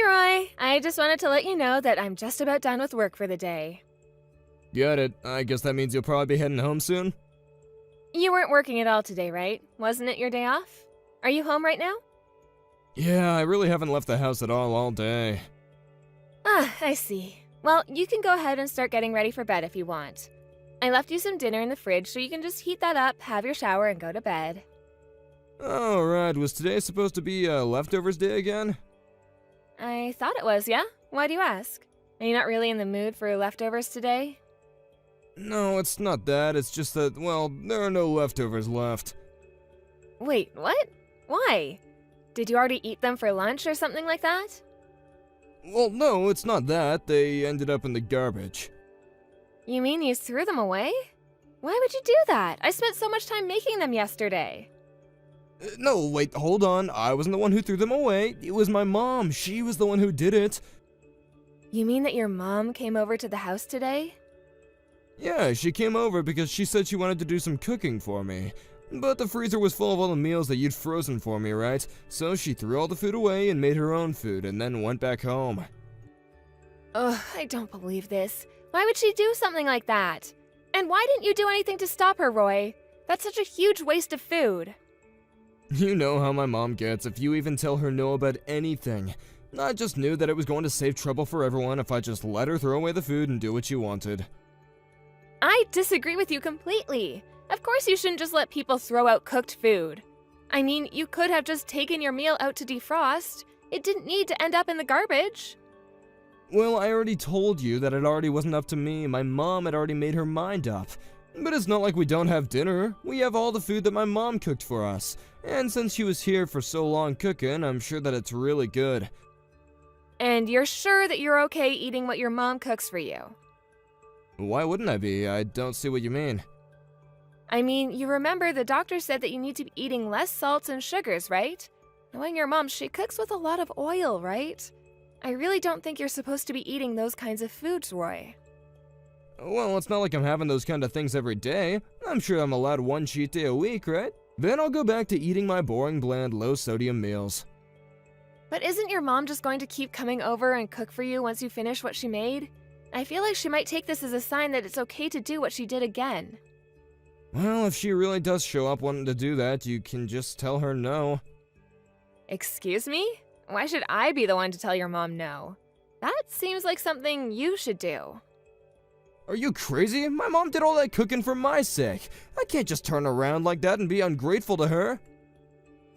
Roy. I just wanted to let you know that I'm just about done with work for the day. Got it. I guess that means you'll probably be heading home soon? You weren't working at all today, right? Wasn't it your day off? Are you home right now? Yeah, I really haven't left the house at all day. Ah, I see. Well, you can go ahead and start getting ready for bed if you want. I left you some dinner in the fridge so you can just heat that up, have your shower, and go to bed. Alright, was today supposed to be leftovers day again? I thought it was, yeah? Why do you ask? Are you not really in the mood for leftovers today? No, it's not that. It's just that, well, there are no leftovers left. Wait, what? Why? Did you already eat them for lunch or something like that? Well, no, it's not that. They ended up in the garbage. You mean you threw them away? Why would you do that? I spent so much time making them yesterday. No, wait, hold on. I wasn't the one who threw them away. It was my mom. She was the one who did it. You mean that your mom came over to the house today? Yeah, she came over because she said she wanted to do some cooking for me. But the freezer was full of all the meals that you'd frozen for me, right? So she threw all the food away and made her own food and then went back home. Ugh, I don't believe this. Why would she do something like that? And why didn't you do anything to stop her, Roy? That's such a huge waste of food. You know how my mom gets if you even tell her no about anything. I just knew that it was going to save trouble for everyone if I just let her throw away the food and do what she wanted. I disagree with you completely. Of course you shouldn't just let people throw out cooked food. I mean, you could have just taken your meal out to defrost. It didn't need to end up in the garbage. Well, I already told you that it already wasn't up to me. My mom had already made her mind up. But it's not like we don't have dinner. We have all the food that my mom cooked for us. And since she was here for so long cooking, I'm sure that it's really good. And you're sure that you're okay eating what your mom cooks for you? Why wouldn't I be? I don't see what you mean. I mean, you remember the doctor said that you need to be eating less salts and sugars, right? Knowing your mom, she cooks with a lot of oil, right? I really don't think you're supposed to be eating those kinds of foods, Roy. Well, it's not like I'm having those kind of things every day. I'm sure I'm allowed one cheat day a week, right? Then I'll go back to eating my boring, bland, low-sodium meals. But isn't your mom just going to keep coming over and cook for you once you finish what she made? I feel like she might take this as a sign that it's okay to do what she did again. Well, if she really does show up wanting to do that, you can just tell her no. Excuse me? Why should I be the one to tell your mom no? That seems like something you should do. Are you crazy? My mom did all that cooking for my sake. I can't just turn around like that and be ungrateful to her.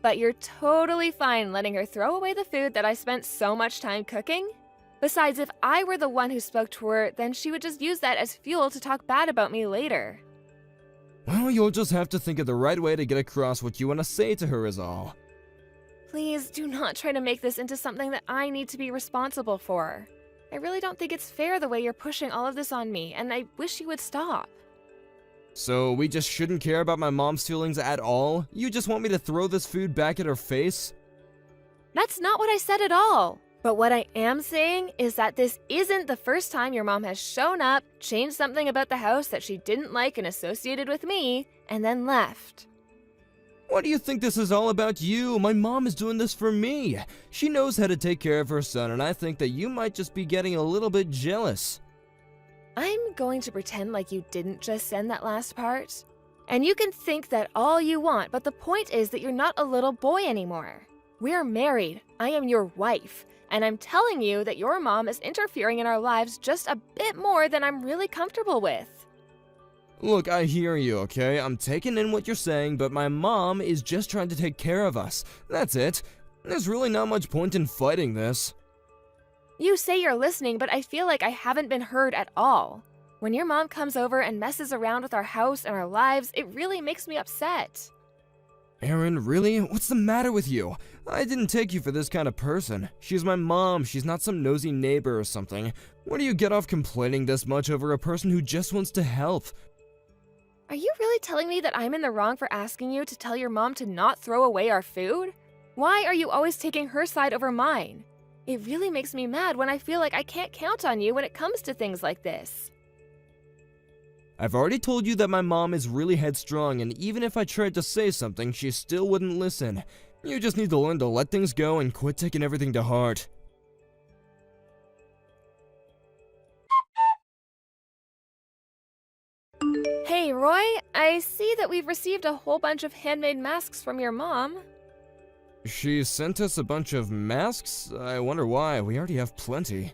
But you're totally fine letting her throw away the food that I spent so much time cooking? Besides, if I were the one who spoke to her, then she would just use that as fuel to talk bad about me later. Well, you'll just have to think of the right way to get across what you want to say to her is all. Please do not try to make this into something that I need to be responsible for. I really don't think it's fair the way you're pushing all of this on me, and I wish you would stop. So we just shouldn't care about my mom's feelings at all? You just want me to throw this food back at her face? That's not what I said at all. But what I am saying is that this isn't the first time your mom has shown up, changed something about the house that she didn't like and associated with me, and then left. What do you think this is all about you? My mom is doing this for me. She knows how to take care of her son, and I think that you might just be getting a little bit jealous. I'm going to pretend like you didn't just send that last part. And you can think that all you want, but the point is that you're not a little boy anymore. We're married. I am your wife. And I'm telling you that your mom is interfering in our lives just a bit more than I'm really comfortable with. Look, I hear you, okay? I'm taking in what you're saying, but my mom is just trying to take care of us. That's it. There's really not much point in fighting this. You say you're listening, but I feel like I haven't been heard at all. When your mom comes over and messes around with our house and our lives, it really makes me upset. Aaron, really? What's the matter with you? I didn't take you for this kind of person. She's my mom. She's not some nosy neighbor or something. Where do you get off complaining this much over a person who just wants to help? Are you really telling me that I'm in the wrong for asking you to tell your mom to not throw away our food? Why are you always taking her side over mine? It really makes me mad when I feel like I can't count on you when it comes to things like this. I've already told you that my mom is really headstrong, and even if I tried to say something, she still wouldn't listen. You just need to learn to let things go and quit taking everything to heart. Hey, Roy, I see that we've received a whole bunch of handmade masks from your mom. She sent us a bunch of masks? I wonder why. We already have plenty.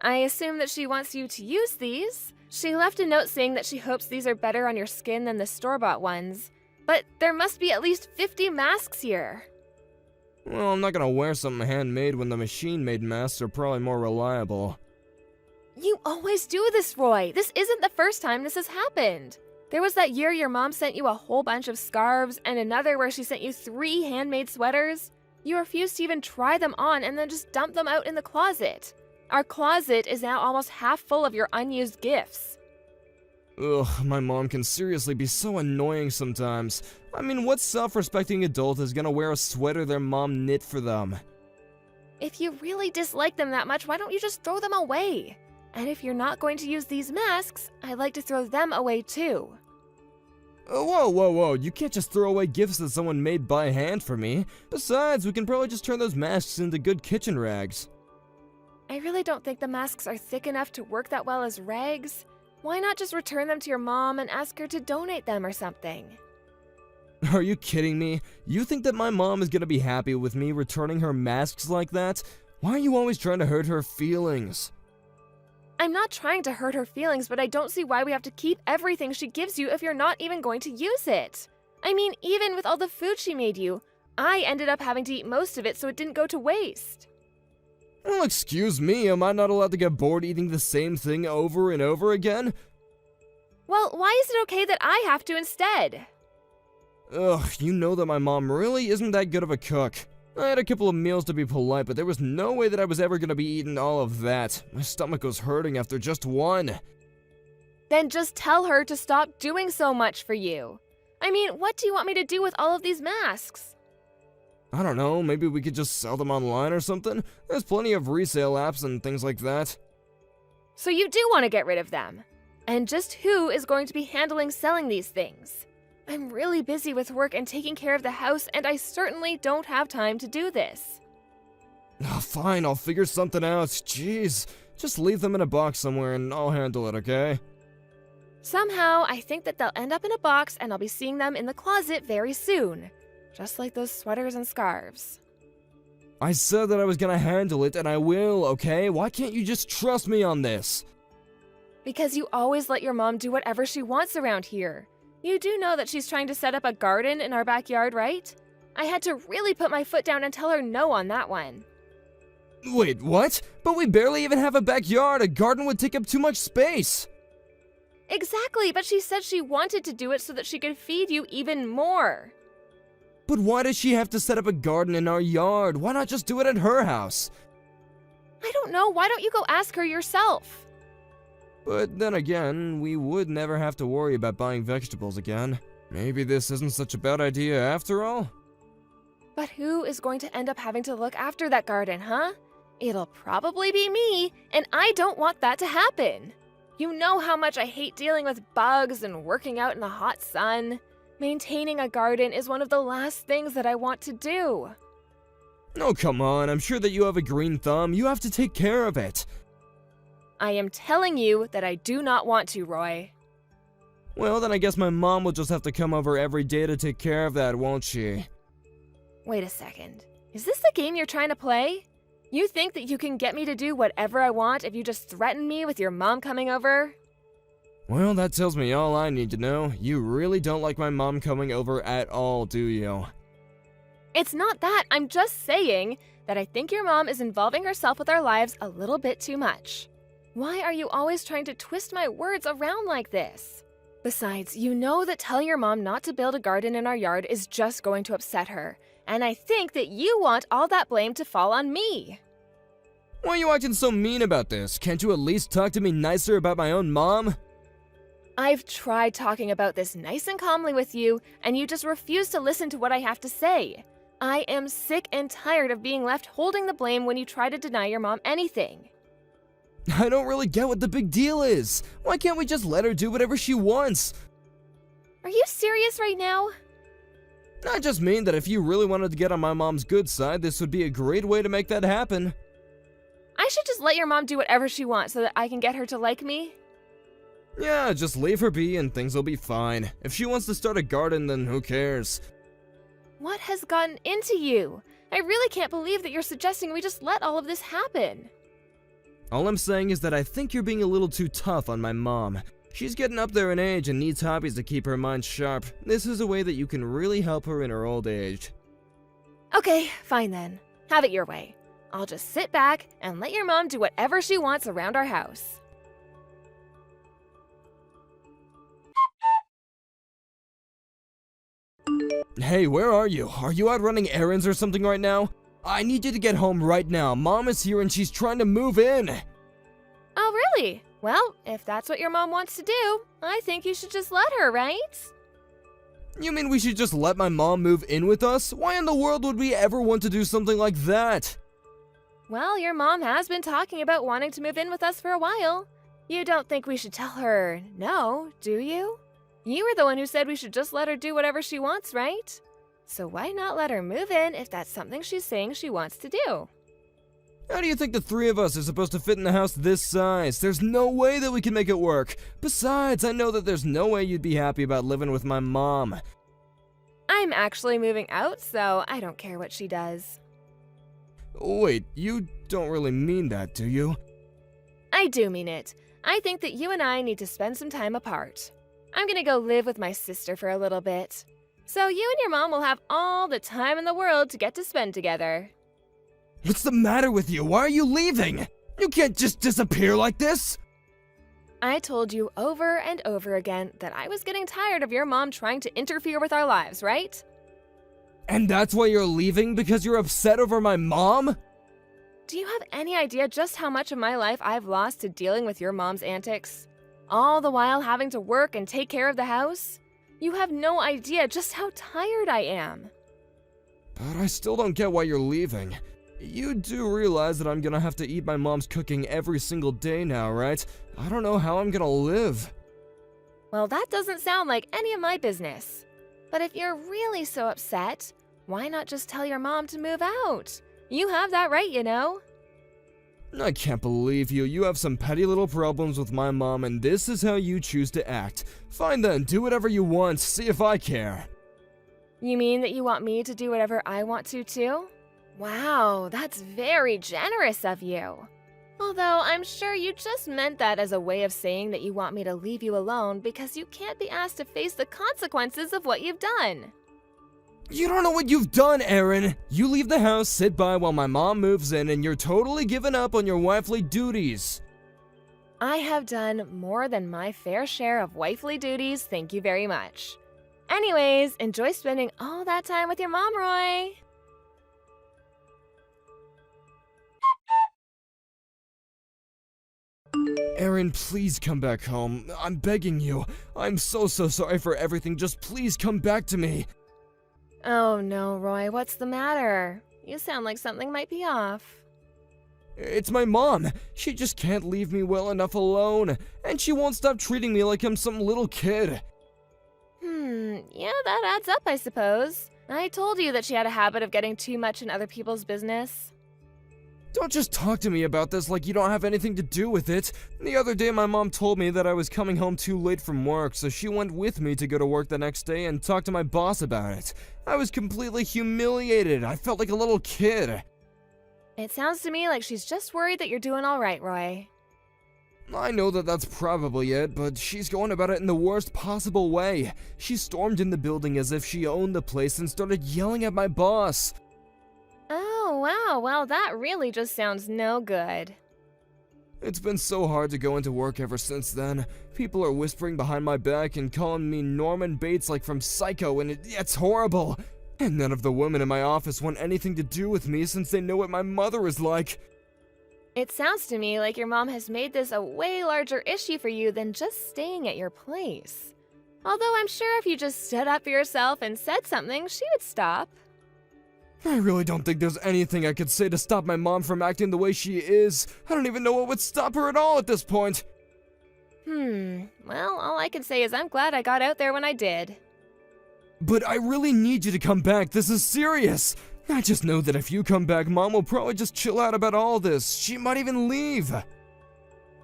I assume that she wants you to use these. She left a note saying that she hopes these are better on your skin than the store-bought ones. But there must be at least 50 masks here. Well, I'm not gonna wear something handmade when the machine-made masks are probably more reliable. You always do this, Roy. This isn't the first time this has happened. There was that year your mom sent you a whole bunch of scarves and another where she sent you 3 handmade sweaters. You refused to even try them on and then just dumped them out in the closet. Our closet is now almost half full of your unused gifts. Ugh, my mom can seriously be so annoying sometimes. I mean, what self-respecting adult is gonna wear a sweater their mom knit for them? If you really dislike them that much, why don't you just throw them away? And if you're not going to use these masks, I'd like to throw them away too. Whoa, you can't just throw away gifts that someone made by hand for me. Besides, we can probably just turn those masks into good kitchen rags. I really don't think the masks are thick enough to work that well as rags. Why not just return them to your mom and ask her to donate them or something? Are you kidding me? You think that my mom is gonna be happy with me returning her masks like that? Why are you always trying to hurt her feelings? I'm not trying to hurt her feelings, but I don't see why we have to keep everything she gives you if you're not even going to use it. I mean, even with all the food she made you, I ended up having to eat most of it so it didn't go to waste. Well, excuse me, am I not allowed to get bored eating the same thing over and over again? Well, why is it okay that I have to instead? Ugh, you know that my mom really isn't that good of a cook. I had a couple of meals to be polite, but there was no way that I was ever gonna be eating all of that. My stomach was hurting after just one. Then just tell her to stop doing so much for you. I mean, what do you want me to do with all of these masks? I don't know, maybe we could just sell them online or something? There's plenty of resale apps and things like that. So you do want to get rid of them. And just who is going to be handling selling these things? I'm really busy with work and taking care of the house, and I certainly don't have time to do this. Oh, fine, I'll figure something out. Jeez, just leave them in a box somewhere and I'll handle it, okay? Somehow, I think that they'll end up in a box and I'll be seeing them in the closet very soon. Just like those sweaters and scarves. I said that I was gonna handle it, and I will, okay? Why can't you just trust me on this? Because you always let your mom do whatever she wants around here. You do know that she's trying to set up a garden in our backyard, right? I had to really put my foot down and tell her no on that one. Wait, what? But we barely even have a backyard. A garden would take up too much space. Exactly, but she said she wanted to do it so that she could feed you even more. But why does she have to set up a garden in our yard? Why not just do it at her house? I don't know. Why don't you go ask her yourself? But then again, we would never have to worry about buying vegetables again. Maybe this isn't such a bad idea after all? But who is going to end up having to look after that garden, huh? It'll probably be me, and I don't want that to happen. You know how much I hate dealing with bugs and working out in the hot sun. Maintaining a garden is one of the last things that I want to do. Oh, come on. I'm sure that you have a green thumb. You have to take care of it. I am telling you that I do not want to, Roy. Well, then I guess my mom will just have to come over every day to take care of that, won't she? Wait a second. Is this the game you're trying to play? You think that you can get me to do whatever I want if you just threaten me with your mom coming over? Well, that tells me all I need to know. You really don't like my mom coming over at all, do you? It's not that. I'm just saying that I think your mom is involving herself with our lives a little bit too much. Why are you always trying to twist my words around like this? Besides, you know that telling your mom not to build a garden in our yard is just going to upset her. And I think that you want all that blame to fall on me. Why are you acting so mean about this? Can't you at least talk to me nicer about my own mom? I've tried talking about this nice and calmly with you, and you just refuse to listen to what I have to say. I am sick and tired of being left holding the blame when you try to deny your mom anything. I don't really get what the big deal is. Why can't we just let her do whatever she wants? Are you serious right now? I just mean that if you really wanted to get on my mom's good side, this would be a great way to make that happen. I should just let your mom do whatever she wants so that I can get her to like me? Yeah, just leave her be and things will be fine. If she wants to start a garden, then who cares? What has gotten into you? I really can't believe that you're suggesting we just let all of this happen. All I'm saying is that I think you're being a little too tough on my mom. She's getting up there in age and needs hobbies to keep her mind sharp. This is a way that you can really help her in her old age. Okay, fine then. Have it your way. I'll just sit back and let your mom do whatever she wants around our house. Hey, where are you? Are you out running errands or something right now? I need you to get home right now. Mom is here and she's trying to move in. Oh, really? Well, if that's what your mom wants to do, I think you should just let her, right? You mean we should just let my mom move in with us? Why in the world would we ever want to do something like that? Well, your mom has been talking about wanting to move in with us for a while. You don't think we should tell her no, do you? You were the one who said we should just let her do whatever she wants, right? So why not let her move in if that's something she's saying she wants to do? How do you think the three of us are supposed to fit in a house this size? There's no way that we can make it work. Besides, I know that there's no way you'd be happy about living with my mom. I'm actually moving out, so I don't care what she does. Wait, you don't really mean that, do you? I do mean it. I think that you and I need to spend some time apart. I'm gonna go live with my sister for a little bit. So you and your mom will have all the time in the world to get to spend together. What's the matter with you? Why are you leaving? You can't just disappear like this! I told you over and over again that I was getting tired of your mom trying to interfere with our lives, right? And that's why you're leaving? Because you're upset over my mom? Do you have any idea just how much of my life I've lost to dealing with your mom's antics? All the while having to work and take care of the house? You have no idea just how tired I am. But I still don't get why you're leaving. You do realize that I'm gonna have to eat my mom's cooking every single day now, right? I don't know how I'm gonna live. Well, that doesn't sound like any of my business. But if you're really so upset, why not just tell your mom to move out? You have that right, you know. I can't believe you. You have some petty little problems with my mom, and this is how you choose to act. Fine then, do whatever you want. See if I care. You mean that you want me to do whatever I want to, too? Wow, that's very generous of you. Although I'm sure you just meant that as a way of saying that you want me to leave you alone because you can't be asked to face the consequences of what you've done. You don't know what you've done, Erin. You leave the house, sit by while my mom moves in, and you're totally giving up on your wifely duties. I have done more than my fair share of wifely duties, thank you very much. Anyways, enjoy spending all that time with your mom, Roy. Erin, please come back home. I'm begging you. I'm so sorry for everything. Just please come back to me. Oh no, Roy, what's the matter? You sound like something might be off. It's my mom. She just can't leave me well enough alone. And she won't stop treating me like I'm some little kid. Yeah, that adds up, I suppose. I told you that she had a habit of getting too much in other people's business. Don't just talk to me about this like you don't have anything to do with it. The other day my mom told me that I was coming home too late from work, so she went with me to go to work the next day and talk to my boss about it. I was completely humiliated. I felt like a little kid. It sounds to me like she's just worried that you're doing all right, Roy. I know that that's probably it, but she's going about it in the worst possible way. She stormed in the building as if she owned the place and started yelling at my boss. Oh, wow, well, that really just sounds no good. It's been so hard to go into work ever since then. People are whispering behind my back and calling me Norman Bates like from Psycho, and it's horrible. And none of the women in my office want anything to do with me since they know what my mother is like. It sounds to me like your mom has made this a way larger issue for you than just staying at your place. Although I'm sure if you just stood up for yourself and said something, she would stop. I really don't think there's anything I could say to stop my mom from acting the way she is. I don't even know what would stop her at all at this point. Well, all I can say is I'm glad I got out there when I did. But I really need you to come back. This is serious. I just know that if you come back, Mom will probably just chill out about all this. She might even leave.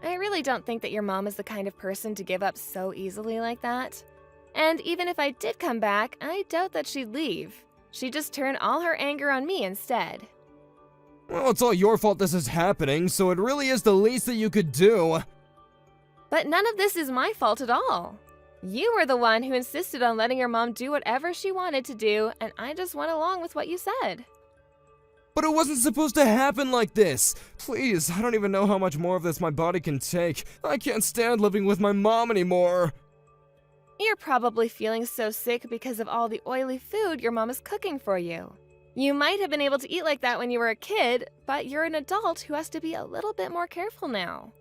I really don't think that your mom is the kind of person to give up so easily like that. And even if I did come back, I doubt that she'd leave. She'd just turn all her anger on me instead. Well, it's all your fault this is happening, so it really is the least that you could do. But none of this is my fault at all. You were the one who insisted on letting your mom do whatever she wanted to do, and I just went along with what you said. But it wasn't supposed to happen like this. Please, I don't even know how much more of this my body can take. I can't stand living with my mom anymore. You're probably feeling so sick because of all the oily food your mom is cooking for you. You might have been able to eat like that when you were a kid, but you're an adult who has to be a little bit more careful now.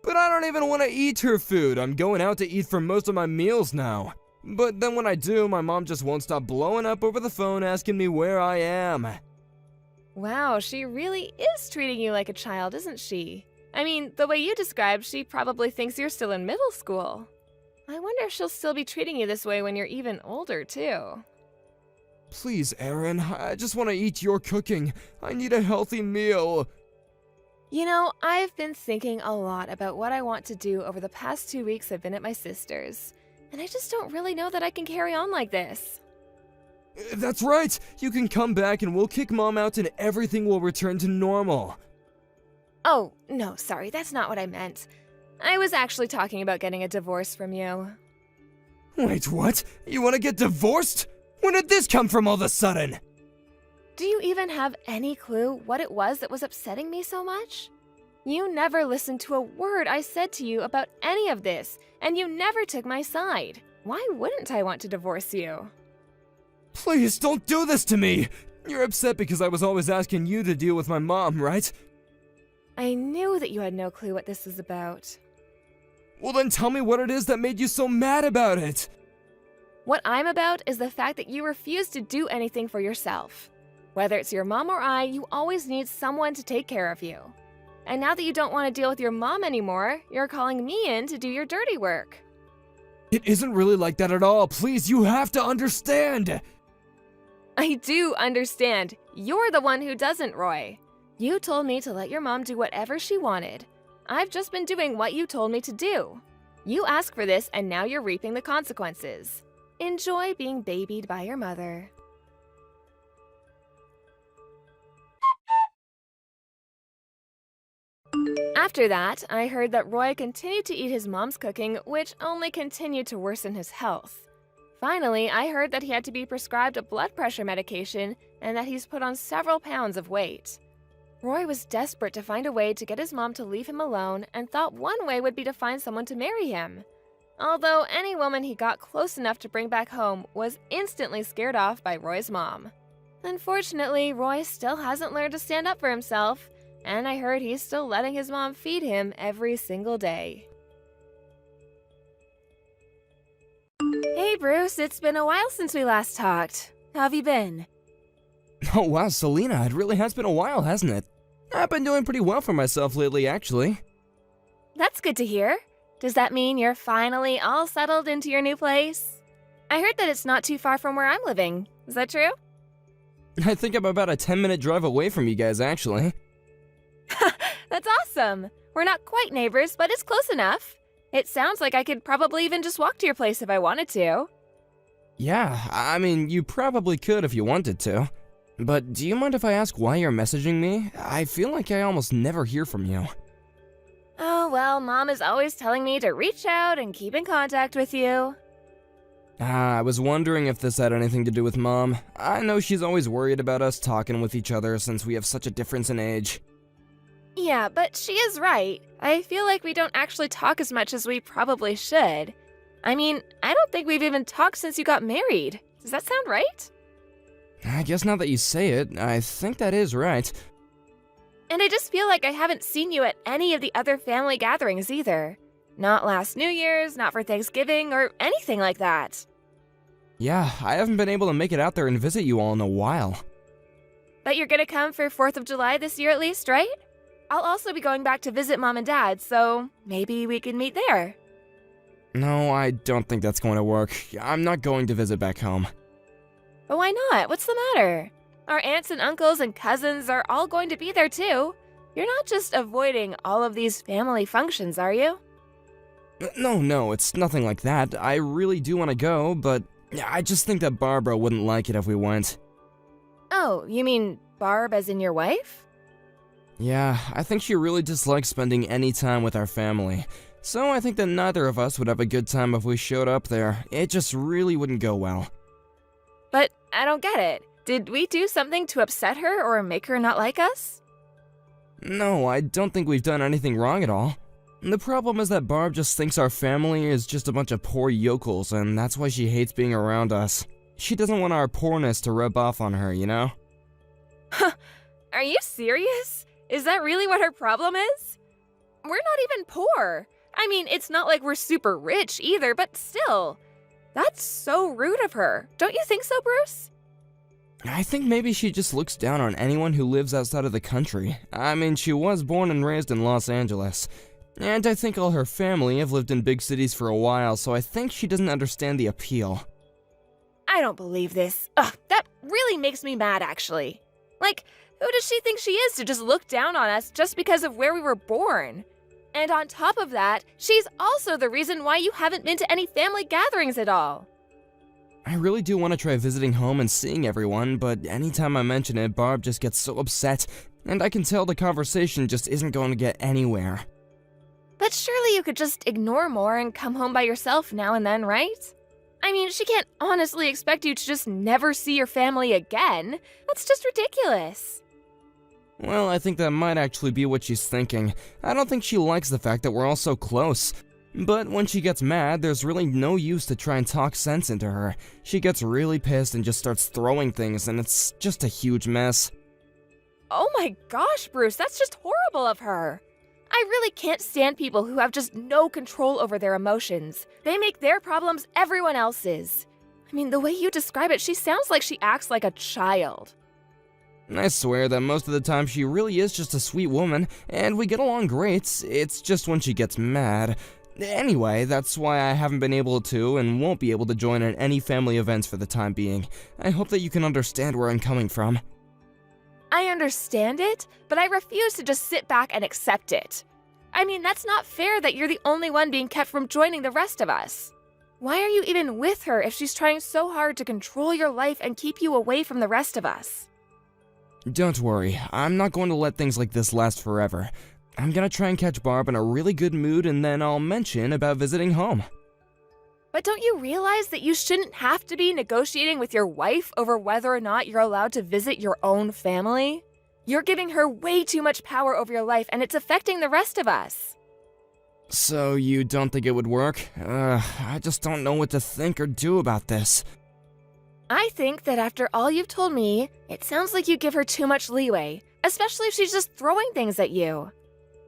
But I don't even want to eat her food. I'm going out to eat for most of my meals now. But then when I do, my mom just won't stop blowing up over the phone asking me where I am. Wow, she really is treating you like a child, isn't she? I mean, the way you described, she probably thinks you're still in middle school. I wonder if she'll still be treating you this way when you're even older, too. Please, Erin, I just want to eat your cooking. I need a healthy meal. You know, I've been thinking a lot about what I want to do over the past 2 weeks I've been at my sister's, and I just don't really know that I can carry on like this. That's right! You can come back and we'll kick Mom out and everything will return to normal. Oh, no, sorry, that's not what I meant. I was actually talking about getting a divorce from you. Wait, what? You want to get divorced? When did this come from all of a sudden? Do you even have any clue what it was that was upsetting me so much? You never listened to a word I said to you about any of this, and you never took my side. Why wouldn't I want to divorce you? Please, don't do this to me! You're upset because I was always asking you to deal with my mom, right? I knew that you had no clue what this was about. Well then tell me what it is that made you so mad about it! What I'm about is the fact that you refuse to do anything for yourself. Whether it's your mom or I, you always need someone to take care of you. And now that you don't want to deal with your mom anymore, you're calling me in to do your dirty work. It isn't really like that at all. Please, you have to understand! I do understand. You're the one who doesn't, Roy. You told me to let your mom do whatever she wanted. I've just been doing what you told me to do. You asked for this, and now you're reaping the consequences. Enjoy being babied by your mother. After that, I heard that Roy continued to eat his mom's cooking, which only continued to worsen his health. Finally, I heard that he had to be prescribed a blood pressure medication and that he's put on several pounds of weight. Roy was desperate to find a way to get his mom to leave him alone and thought one way would be to find someone to marry him. Although any woman he got close enough to bring back home was instantly scared off by Roy's mom. Unfortunately, Roy still hasn't learned to stand up for himself, and I heard he's still letting his mom feed him every single day. Hey Bruce, it's been a while since we last talked. How have you been? Oh wow, Selena, it really has been a while, hasn't it? I've been doing pretty well for myself lately, actually. That's good to hear. Does that mean you're finally all settled into your new place? I heard that it's not too far from where I'm living. Is that true? I think I'm about a 10-minute drive away from you guys, actually. That's awesome! We're not quite neighbors, but it's close enough. It sounds like I could probably even just walk to your place if I wanted to. Yeah, I mean, you probably could if you wanted to. But do you mind if I ask why you're messaging me? I feel like I almost never hear from you. Oh, well, Mom is always telling me to reach out and keep in contact with you. I was wondering if this had anything to do with Mom. I know she's always worried about us talking with each other since we have such a difference in age. Yeah, but she is right. I feel like we don't actually talk as much as we probably should. I mean, I don't think we've even talked since you got married. Does that sound right? I guess now that you say it, I think that is right. And I just feel like I haven't seen you at any of the other family gatherings either. Not last New Year's, not for Thanksgiving, or anything like that. Yeah, I haven't been able to make it out there and visit you all in a while. But you're gonna come for 4th of July this year at least, right? I'll also be going back to visit Mom and Dad, so maybe we can meet there. No, I don't think that's going to work. I'm not going to visit back home. But why not? What's the matter? Our aunts and uncles and cousins are all going to be there too. You're not just avoiding all of these family functions, are you? No, it's nothing like that. I really do want to go, but I just think that Barbara wouldn't like it if we went. Oh, you mean Barb as in your wife? Yeah, I think she really dislikes spending any time with our family. So I think that neither of us would have a good time if we showed up there. It just really wouldn't go well. But I don't get it. Did we do something to upset her or make her not like us? No, I don't think we've done anything wrong at all. The problem is that Barb just thinks our family is just a bunch of poor yokels, and that's why she hates being around us. She doesn't want our poorness to rub off on her, you know? Are you serious? Is that really what her problem is? We're not even poor. I mean, it's not like we're super rich either, but still. That's so rude of her. Don't you think so, Bruce? I think maybe she just looks down on anyone who lives outside of the country. I mean, she was born and raised in Los Angeles. And I think all her family have lived in big cities for a while, so I think she doesn't understand the appeal. I don't believe this. Ugh, that really makes me mad, actually. Like, who does she think she is to just look down on us just because of where we were born? And on top of that, she's also the reason why you haven't been to any family gatherings at all. I really do want to try visiting home and seeing everyone, but anytime I mention it, Barb just gets so upset, and I can tell the conversation just isn't going to get anywhere. But surely you could just ignore more and come home by yourself now and then, right? I mean, she can't honestly expect you to just never see your family again. That's just ridiculous. Well, I think that might actually be what she's thinking. I don't think she likes the fact that we're all so close. But when she gets mad, there's really no use to try and talk sense into her. She gets really pissed and just starts throwing things, and it's just a huge mess. Oh my gosh, Bruce, that's just horrible of her. I really can't stand people who have just no control over their emotions. They make their problems everyone else's. I mean, the way you describe it, she sounds like she acts like a child. I swear that most of the time she really is just a sweet woman, and we get along great. It's just when she gets mad. Anyway, that's why I haven't been able to and won't be able to join in any family events for the time being. I hope that you can understand where I'm coming from. I understand it, but I refuse to just sit back and accept it. I mean, that's not fair that you're the only one being kept from joining the rest of us. Why are you even with her if she's trying so hard to control your life and keep you away from the rest of us? Don't worry, I'm not going to let things like this last forever. I'm gonna try and catch Barb in a really good mood, and then I'll mention about visiting home. But don't you realize that you shouldn't have to be negotiating with your wife over whether or not you're allowed to visit your own family? You're giving her way too much power over your life, and it's affecting the rest of us. So you don't think it would work? I just don't know what to think or do about this. I think that after all you've told me, it sounds like you give her too much leeway, especially if she's just throwing things at you.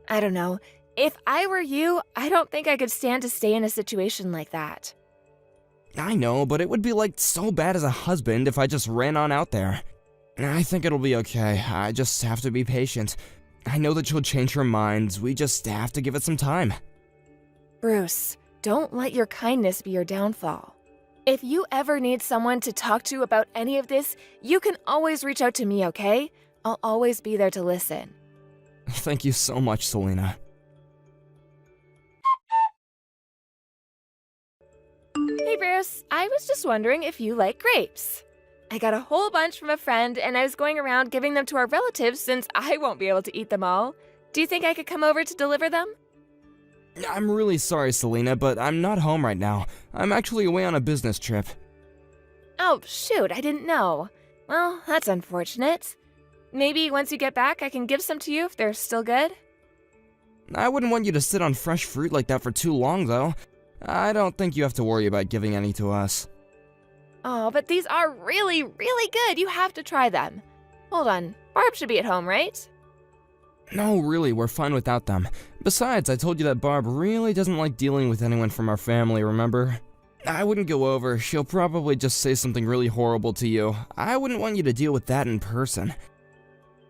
I don't know. If I were you, I don't think I could stand to stay in a situation like that. I know, but it would be like so bad as a husband if I just ran on out there. I think it'll be okay. I just have to be patient. I know that she'll change her mind. We just have to give it some time. Bruce, don't let your kindness be your downfall. If you ever need someone to talk to about any of this, you can always reach out to me, okay? I'll always be there to listen. Thank you so much, Selena. Hey Bruce, I was just wondering if you like grapes. I got a whole bunch from a friend and I was going around giving them to our relatives since I won't be able to eat them all. Do you think I could come over to deliver them? I'm really sorry, Selena, but I'm not home right now. I'm actually away on a business trip. Oh, shoot, I didn't know. Well, that's unfortunate. Maybe once you get back, I can give some to you if they're still good? I wouldn't want you to sit on fresh fruit like that for too long, though. I don't think you have to worry about giving any to us. Oh, but these are really, really good. You have to try them. Hold on, Barb should be at home, right? No, really, we're fine without them. Besides, I told you that Barb really doesn't like dealing with anyone from our family, remember? I wouldn't go over. She'll probably just say something really horrible to you. I wouldn't want you to deal with that in person.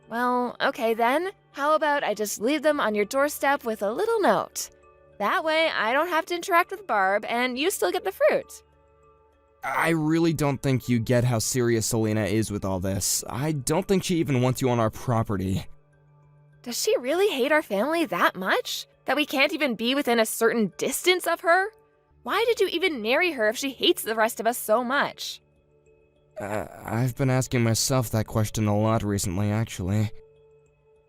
Well, okay then. How about I just leave them on your doorstep with a little note? That way, I don't have to interact with Barb, and you still get the fruit. I really don't think you get how serious Selena is with all this. I don't think she even wants you on our property. Does she really hate our family that much? That we can't even be within a certain distance of her? Why did you even marry her if she hates the rest of us so much? I've been asking myself that question a lot recently, actually.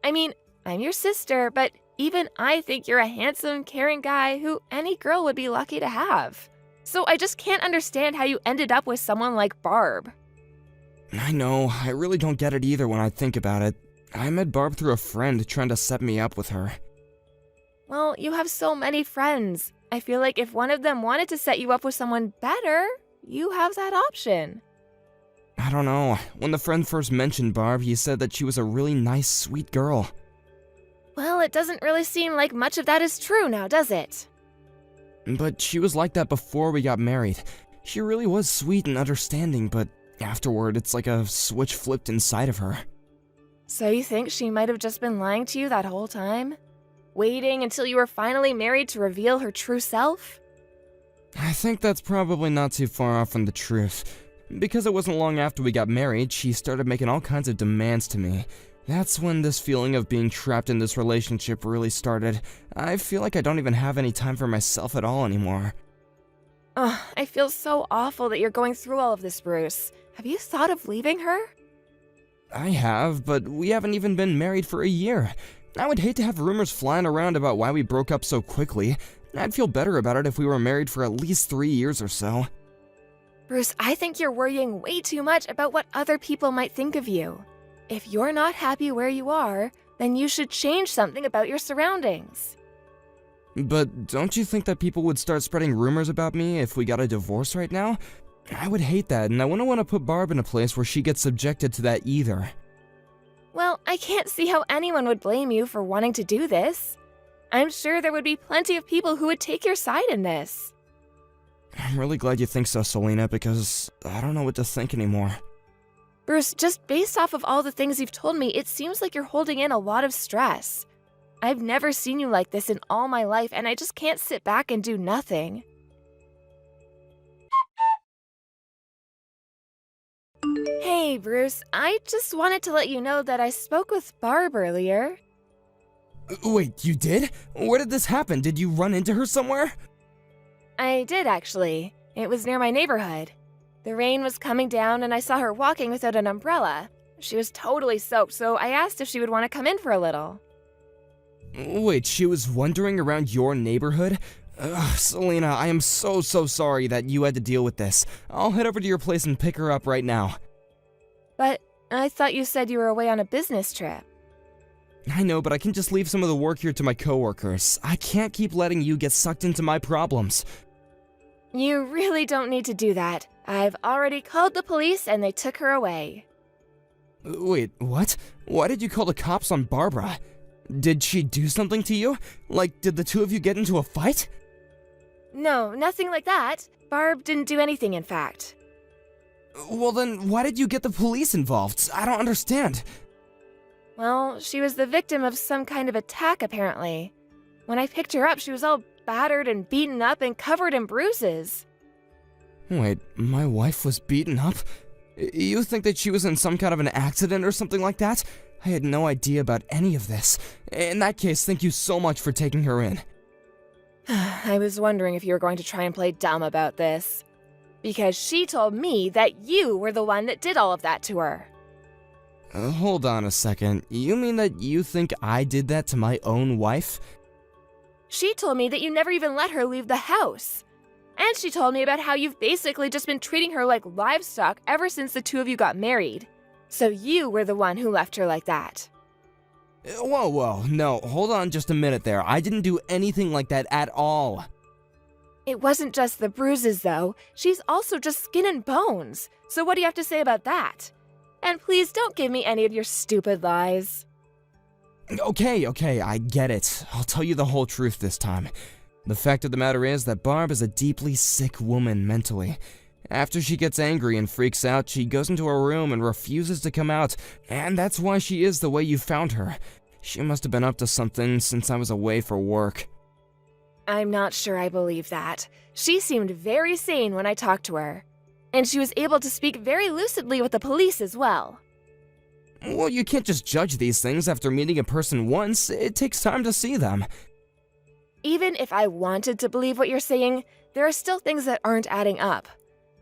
I mean, I'm your sister, but even I think you're a handsome, caring guy who any girl would be lucky to have. So I just can't understand how you ended up with someone like Barb. I know, I really don't get it either when I think about it. I met Barb through a friend trying to set me up with her. Well, you have so many friends. I feel like if one of them wanted to set you up with someone better, you have that option. I don't know. When the friend first mentioned Barb, he said that she was a really nice, sweet girl. Well, it doesn't really seem like much of that is true now, does it? But she was like that before we got married. She really was sweet and understanding, but afterward, it's like a switch flipped inside of her. So you think she might have just been lying to you that whole time? Waiting until you were finally married to reveal her true self? I think that's probably not too far off from the truth. Because it wasn't long after we got married, she started making all kinds of demands to me. That's when this feeling of being trapped in this relationship really started. I feel like I don't even have any time for myself at all anymore. Ugh, I feel so awful that you're going through all of this, Bruce. Have you thought of leaving her? I have, but we haven't even been married for a year. I would hate to have rumors flying around about why we broke up so quickly. I'd feel better about it if we were married for at least 3 years or so. Bruce, I think you're worrying way too much about what other people might think of you. If you're not happy where you are, then you should change something about your surroundings. But don't you think that people would start spreading rumors about me if we got a divorce right now? I would hate that, and I wouldn't want to put Barb in a place where she gets subjected to that either. Well, I can't see how anyone would blame you for wanting to do this. I'm sure there would be plenty of people who would take your side in this. I'm really glad you think so, Selena, because I don't know what to think anymore. Bruce, just based off of all the things you've told me, it seems like you're holding in a lot of stress. I've never seen you like this in all my life, and I just can't sit back and do nothing. Hey, Bruce, I just wanted to let you know that I spoke with Barb earlier. Wait, you did? Where did this happen? Did you run into her somewhere? I did, actually. It was near my neighborhood. The rain was coming down, and I saw her walking without an umbrella. She was totally soaked, so I asked if she would want to come in for a little. Wait, she was wandering around your neighborhood? Ugh, Selena, I am so sorry that you had to deal with this. I'll head over to your place and pick her up right now. But I thought you said you were away on a business trip. I know, but I can just leave some of the work here to my coworkers. I can't keep letting you get sucked into my problems. You really don't need to do that. I've already called the police and they took her away. Wait, what? Why did you call the cops on Barbara? Did she do something to you? Like, did the two of you get into a fight? No, nothing like that. Barb didn't do anything, in fact. Well then, why did you get the police involved? I don't understand. Well, she was the victim of some kind of attack, apparently. When I picked her up, she was all battered and beaten up and covered in bruises. Wait, my wife was beaten up? You think that she was in some kind of an accident or something like that? I had no idea about any of this. In that case, thank you so much for taking her in. I was wondering if you were going to try and play dumb about this. Because she told me that you were the one that did all of that to her. Hold on a second. You mean that you think I did that to my own wife? She told me that you never even let her leave the house. And she told me about how you've basically just been treating her like livestock ever since the two of you got married. So you were the one who left her like that. Whoa, no, hold on just a minute there. I didn't do anything like that at all. It wasn't just the bruises, though. She's also just skin and bones. So what do you have to say about that? And please don't give me any of your stupid lies. Okay, I get it. I'll tell you the whole truth this time. The fact of the matter is that Barb is a deeply sick woman mentally. After she gets angry and freaks out, she goes into her room and refuses to come out, and that's why she is the way you found her. She must have been up to something since I was away for work. I'm not sure I believe that. She seemed very sane when I talked to her. And she was able to speak very lucidly with the police as well. Well, you can't just judge these things after meeting a person once. It takes time to see them. Even if I wanted to believe what you're saying, there are still things that aren't adding up.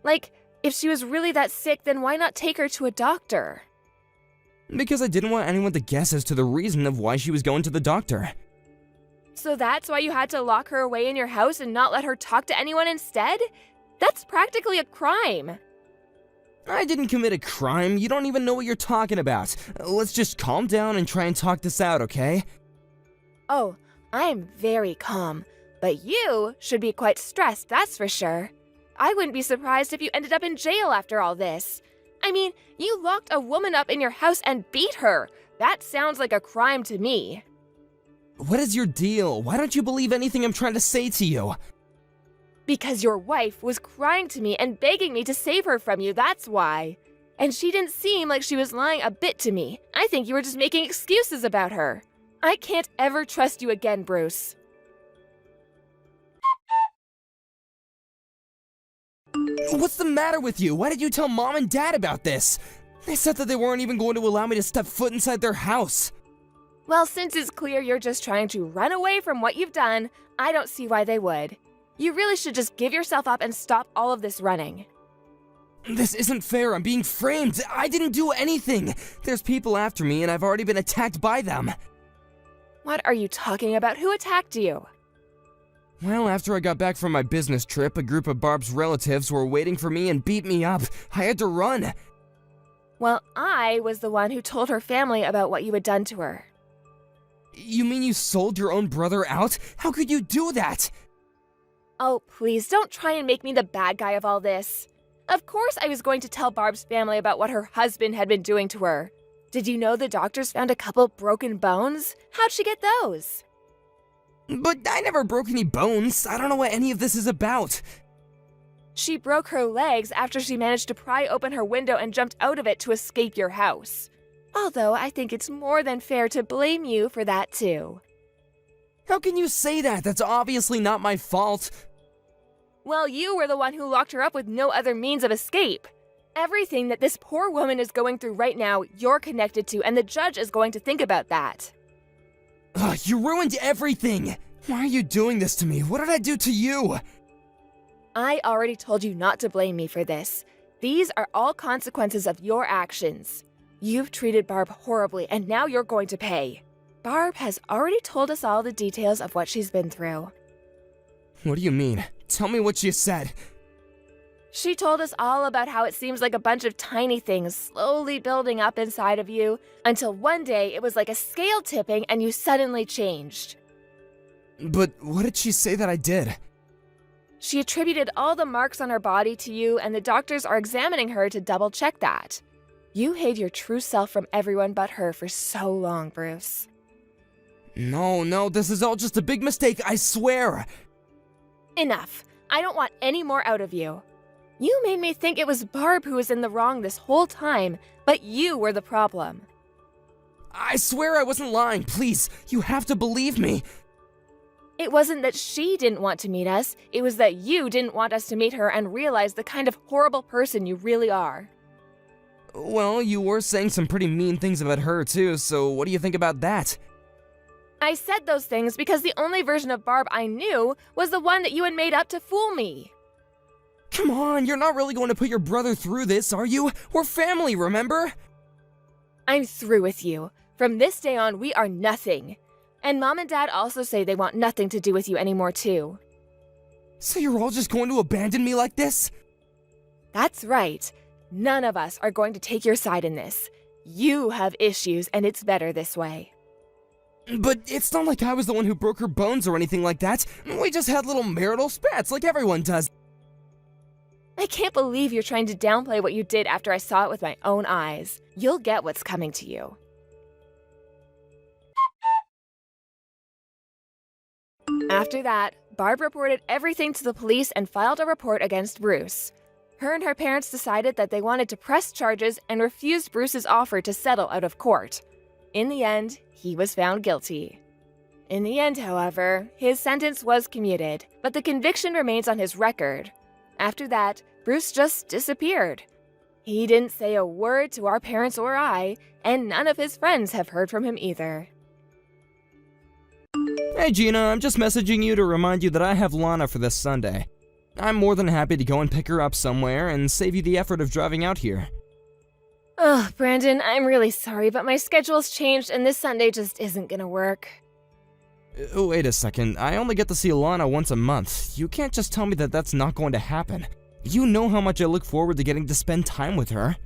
Like, if she was really that sick, then why not take her to a doctor? Because I didn't want anyone to guess as to the reason of why she was going to the doctor. So that's why you had to lock her away in your house and not let her talk to anyone instead? That's practically a crime. I didn't commit a crime. You don't even know what you're talking about. Let's just calm down and try and talk this out, okay? Oh, I'm very calm. But you should be quite stressed, that's for sure. I wouldn't be surprised if you ended up in jail after all this. I mean, you locked a woman up in your house and beat her. That sounds like a crime to me. What is your deal? Why don't you believe anything I'm trying to say to you? Because your wife was crying to me and begging me to save her from you, that's why. And she didn't seem like she was lying a bit to me. I think you were just making excuses about her. I can't ever trust you again, Bruce. What's the matter with you? Why did you tell Mom and Dad about this? They said that they weren't even going to allow me to step foot inside their house. Well, since it's clear you're just trying to run away from what you've done, I don't see why they would. You really should just give yourself up and stop all of this running. This isn't fair. I'm being framed. I didn't do anything. There's people after me, and I've already been attacked by them. What are you talking about? Who attacked you? Well, after I got back from my business trip, a group of Barb's relatives were waiting for me and beat me up. I had to run. Well, I was the one who told her family about what you had done to her. You mean you sold your own brother out? How could you do that? Oh, please, don't try and make me the bad guy of all this. Of course I was going to tell Barb's family about what her husband had been doing to her. Did you know the doctors found a couple broken bones? How'd she get those? But I never broke any bones. I don't know what any of this is about. She broke her legs after she managed to pry open her window and jumped out of it to escape your house. Although I think it's more than fair to blame you for that too. How can you say that? That's obviously not my fault. Well, you were the one who locked her up with no other means of escape. Everything that this poor woman is going through right now, you're connected to, and the judge is going to think about that. Ugh, you ruined everything! Why are you doing this to me? What did I do to you? I already told you not to blame me for this. These are all consequences of your actions. You've treated Barb horribly, and now you're going to pay. Barb has already told us all the details of what she's been through. What do you mean? Tell me what she said. She told us all about how it seems like a bunch of tiny things slowly building up inside of you, until one day it was like a scale tipping and you suddenly changed. But what did she say that I did? She attributed all the marks on her body to you, and the doctors are examining her to double-check that. You hid your true self from everyone but her for so long, Bruce. No, this is all just a big mistake, I swear! Enough. I don't want any more out of you. You made me think it was Barb who was in the wrong this whole time, but you were the problem. I swear I wasn't lying, please, you have to believe me! It wasn't that she didn't want to meet us, it was that you didn't want us to meet her and realize the kind of horrible person you really are. Well, you were saying some pretty mean things about her too, so what do you think about that? I said those things because the only version of Barb I knew was the one that you had made up to fool me. Come on, you're not really going to put your brother through this, are you? We're family, remember? I'm through with you. From this day on, we are nothing. And Mom and Dad also say they want nothing to do with you anymore too. So you're all just going to abandon me like this? That's right. None of us are going to take your side in this. You have issues, and it's better this way. But it's not like I was the one who broke her bones or anything like that. We just had little marital spats like everyone does. I can't believe you're trying to downplay what you did after I saw it with my own eyes. You'll get what's coming to you. After that, Barb reported everything to the police and filed a report against Bruce. Her and her parents decided that they wanted to press charges and refused Bruce's offer to settle out of court. In the end, he was found guilty. In the end, however, his sentence was commuted, but the conviction remains on his record. After that, Bruce just disappeared. He didn't say a word to our parents or I, and none of his friends have heard from him either. Hey Gina, I'm just messaging you to remind you that I have Lana for this Sunday. I'm more than happy to go and pick her up somewhere and save you the effort of driving out here. Ugh, Brandon, I'm really sorry, but my schedule's changed and this Sunday just isn't gonna work. Wait a second, I only get to see Lana once a month. You can't just tell me that that's not going to happen. You know how much I look forward to getting to spend time with her.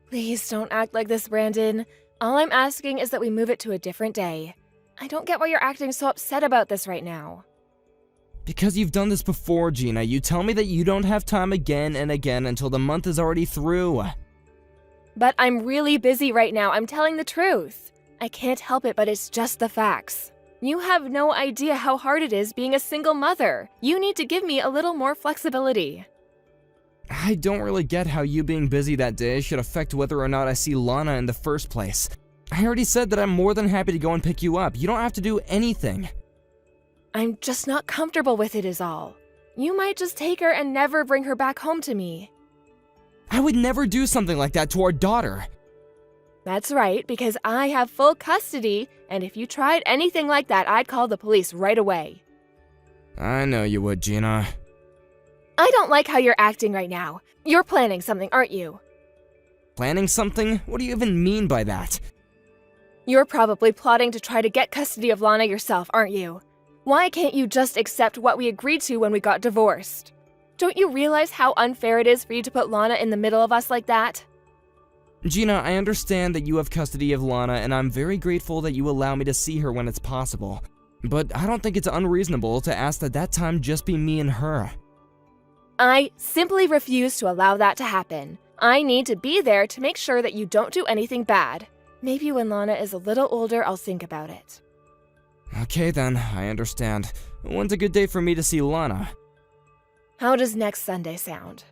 Please don't act like this, Brandon. All I'm asking is that we move it to a different day. I don't get why you're acting so upset about this right now. Because you've done this before, Gina. You tell me that you don't have time again and again until the month is already through. But I'm really busy right now, I'm telling the truth. I can't help it, but it's just the facts. You have no idea how hard it is being a single mother. You need to give me a little more flexibility. I don't really get how you being busy that day should affect whether or not I see Lana in the first place. I already said that I'm more than happy to go and pick you up. You don't have to do anything. I'm just not comfortable with it is all. You might just take her and never bring her back home to me. I would never do something like that to our daughter. That's right, because I have full custody, and if you tried anything like that, I'd call the police right away. I know you would, Gina. I don't like how you're acting right now. You're planning something, aren't you? Planning something? What do you even mean by that? You're probably plotting to try to get custody of Lana yourself, aren't you? Why can't you just accept what we agreed to when we got divorced? Don't you realize how unfair it is for you to put Lana in the middle of us like that? Gina, I understand that you have custody of Lana, and I'm very grateful that you allow me to see her when it's possible. But I don't think it's unreasonable to ask that time just be me and her. I simply refuse to allow that to happen. I need to be there to make sure that you don't do anything bad. Maybe when Lana is a little older, I'll think about it. Okay then, I understand. When's a good day for me to see Lana? How does next Sunday sound?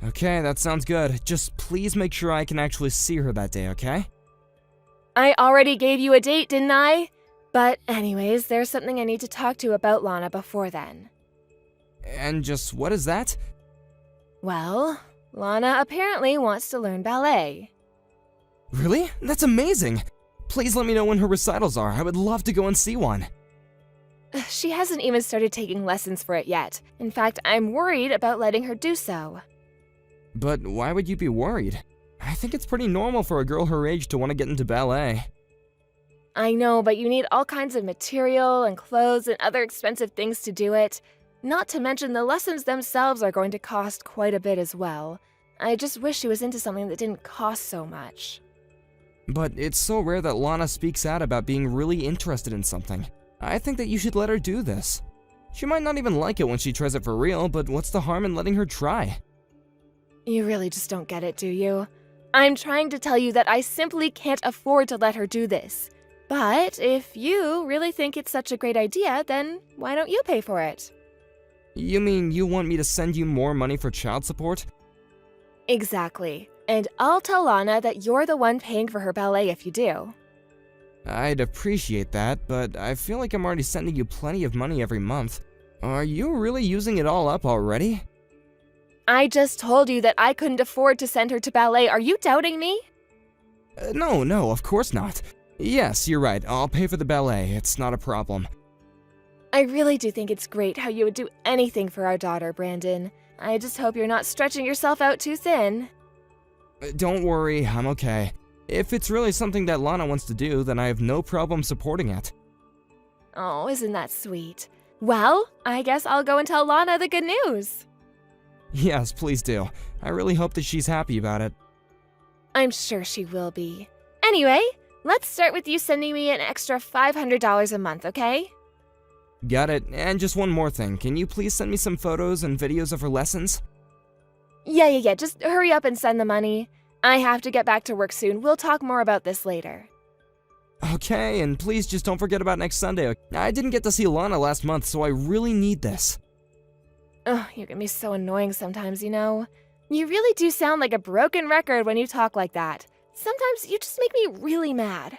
Okay, that sounds good. Just please make sure I can actually see her that day, okay? I already gave you a date, didn't I? But anyways, there's something I need to talk to about Lana before then. And just what is that? Well, Lana apparently wants to learn ballet. Really? That's amazing! Please let me know when her recitals are. I would love to go and see one. She hasn't even started taking lessons for it yet. In fact, I'm worried about letting her do so. But why would you be worried? I think it's pretty normal for a girl her age to want to get into ballet. I know, but you need all kinds of material and clothes and other expensive things to do it. Not to mention the lessons themselves are going to cost quite a bit as well. I just wish she was into something that didn't cost so much. But it's so rare that Lana speaks out about being really interested in something. I think that you should let her do this. She might not even like it when she tries it for real, but what's the harm in letting her try? You really just don't get it, do you? I'm trying to tell you that I simply can't afford to let her do this. But if you really think it's such a great idea, then why don't you pay for it? You mean you want me to send you more money for child support? Exactly. And I'll tell Lana that you're the one paying for her ballet if you do. I'd appreciate that, but I feel like I'm already sending you plenty of money every month. Are you really using it all up already? I just told you that I couldn't afford to send her to ballet. Are you doubting me? No, of course not. Yes, you're right. I'll pay for the ballet. It's not a problem. I really do think it's great how you would do anything for our daughter, Brandon. I just hope you're not stretching yourself out too thin. Don't worry, I'm okay. If it's really something that Lana wants to do, then I have no problem supporting it. Oh, isn't that sweet? Well, I guess I'll go and tell Lana the good news. Yes, please do. I really hope that she's happy about it. I'm sure she will be. Anyway, let's start with you sending me an extra $500 a month, okay? Got it. And just one more thing. Can you please send me some photos and videos of her lessons? Yeah. Just hurry up and send the money. I have to get back to work soon. We'll talk more about this later. Okay, and please just don't forget about next Sunday. I didn't get to see Lana last month, so I really need this. Ugh, you can be so annoying sometimes, you know? You really do sound like a broken record when you talk like that. Sometimes you just make me really mad.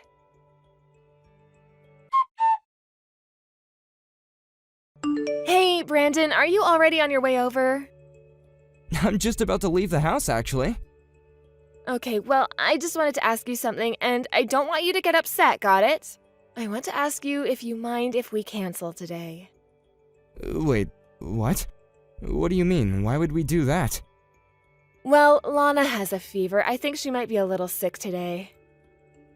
Hey, Brandon, are you already on your way over? I'm just about to leave the house, actually. Okay, well, I just wanted to ask you something, and I don't want you to get upset, got it? I want to ask you if you mind if we cancel today. Wait, what? What do you mean? Why would we do that? Well, Lana has a fever. I think she might be a little sick today.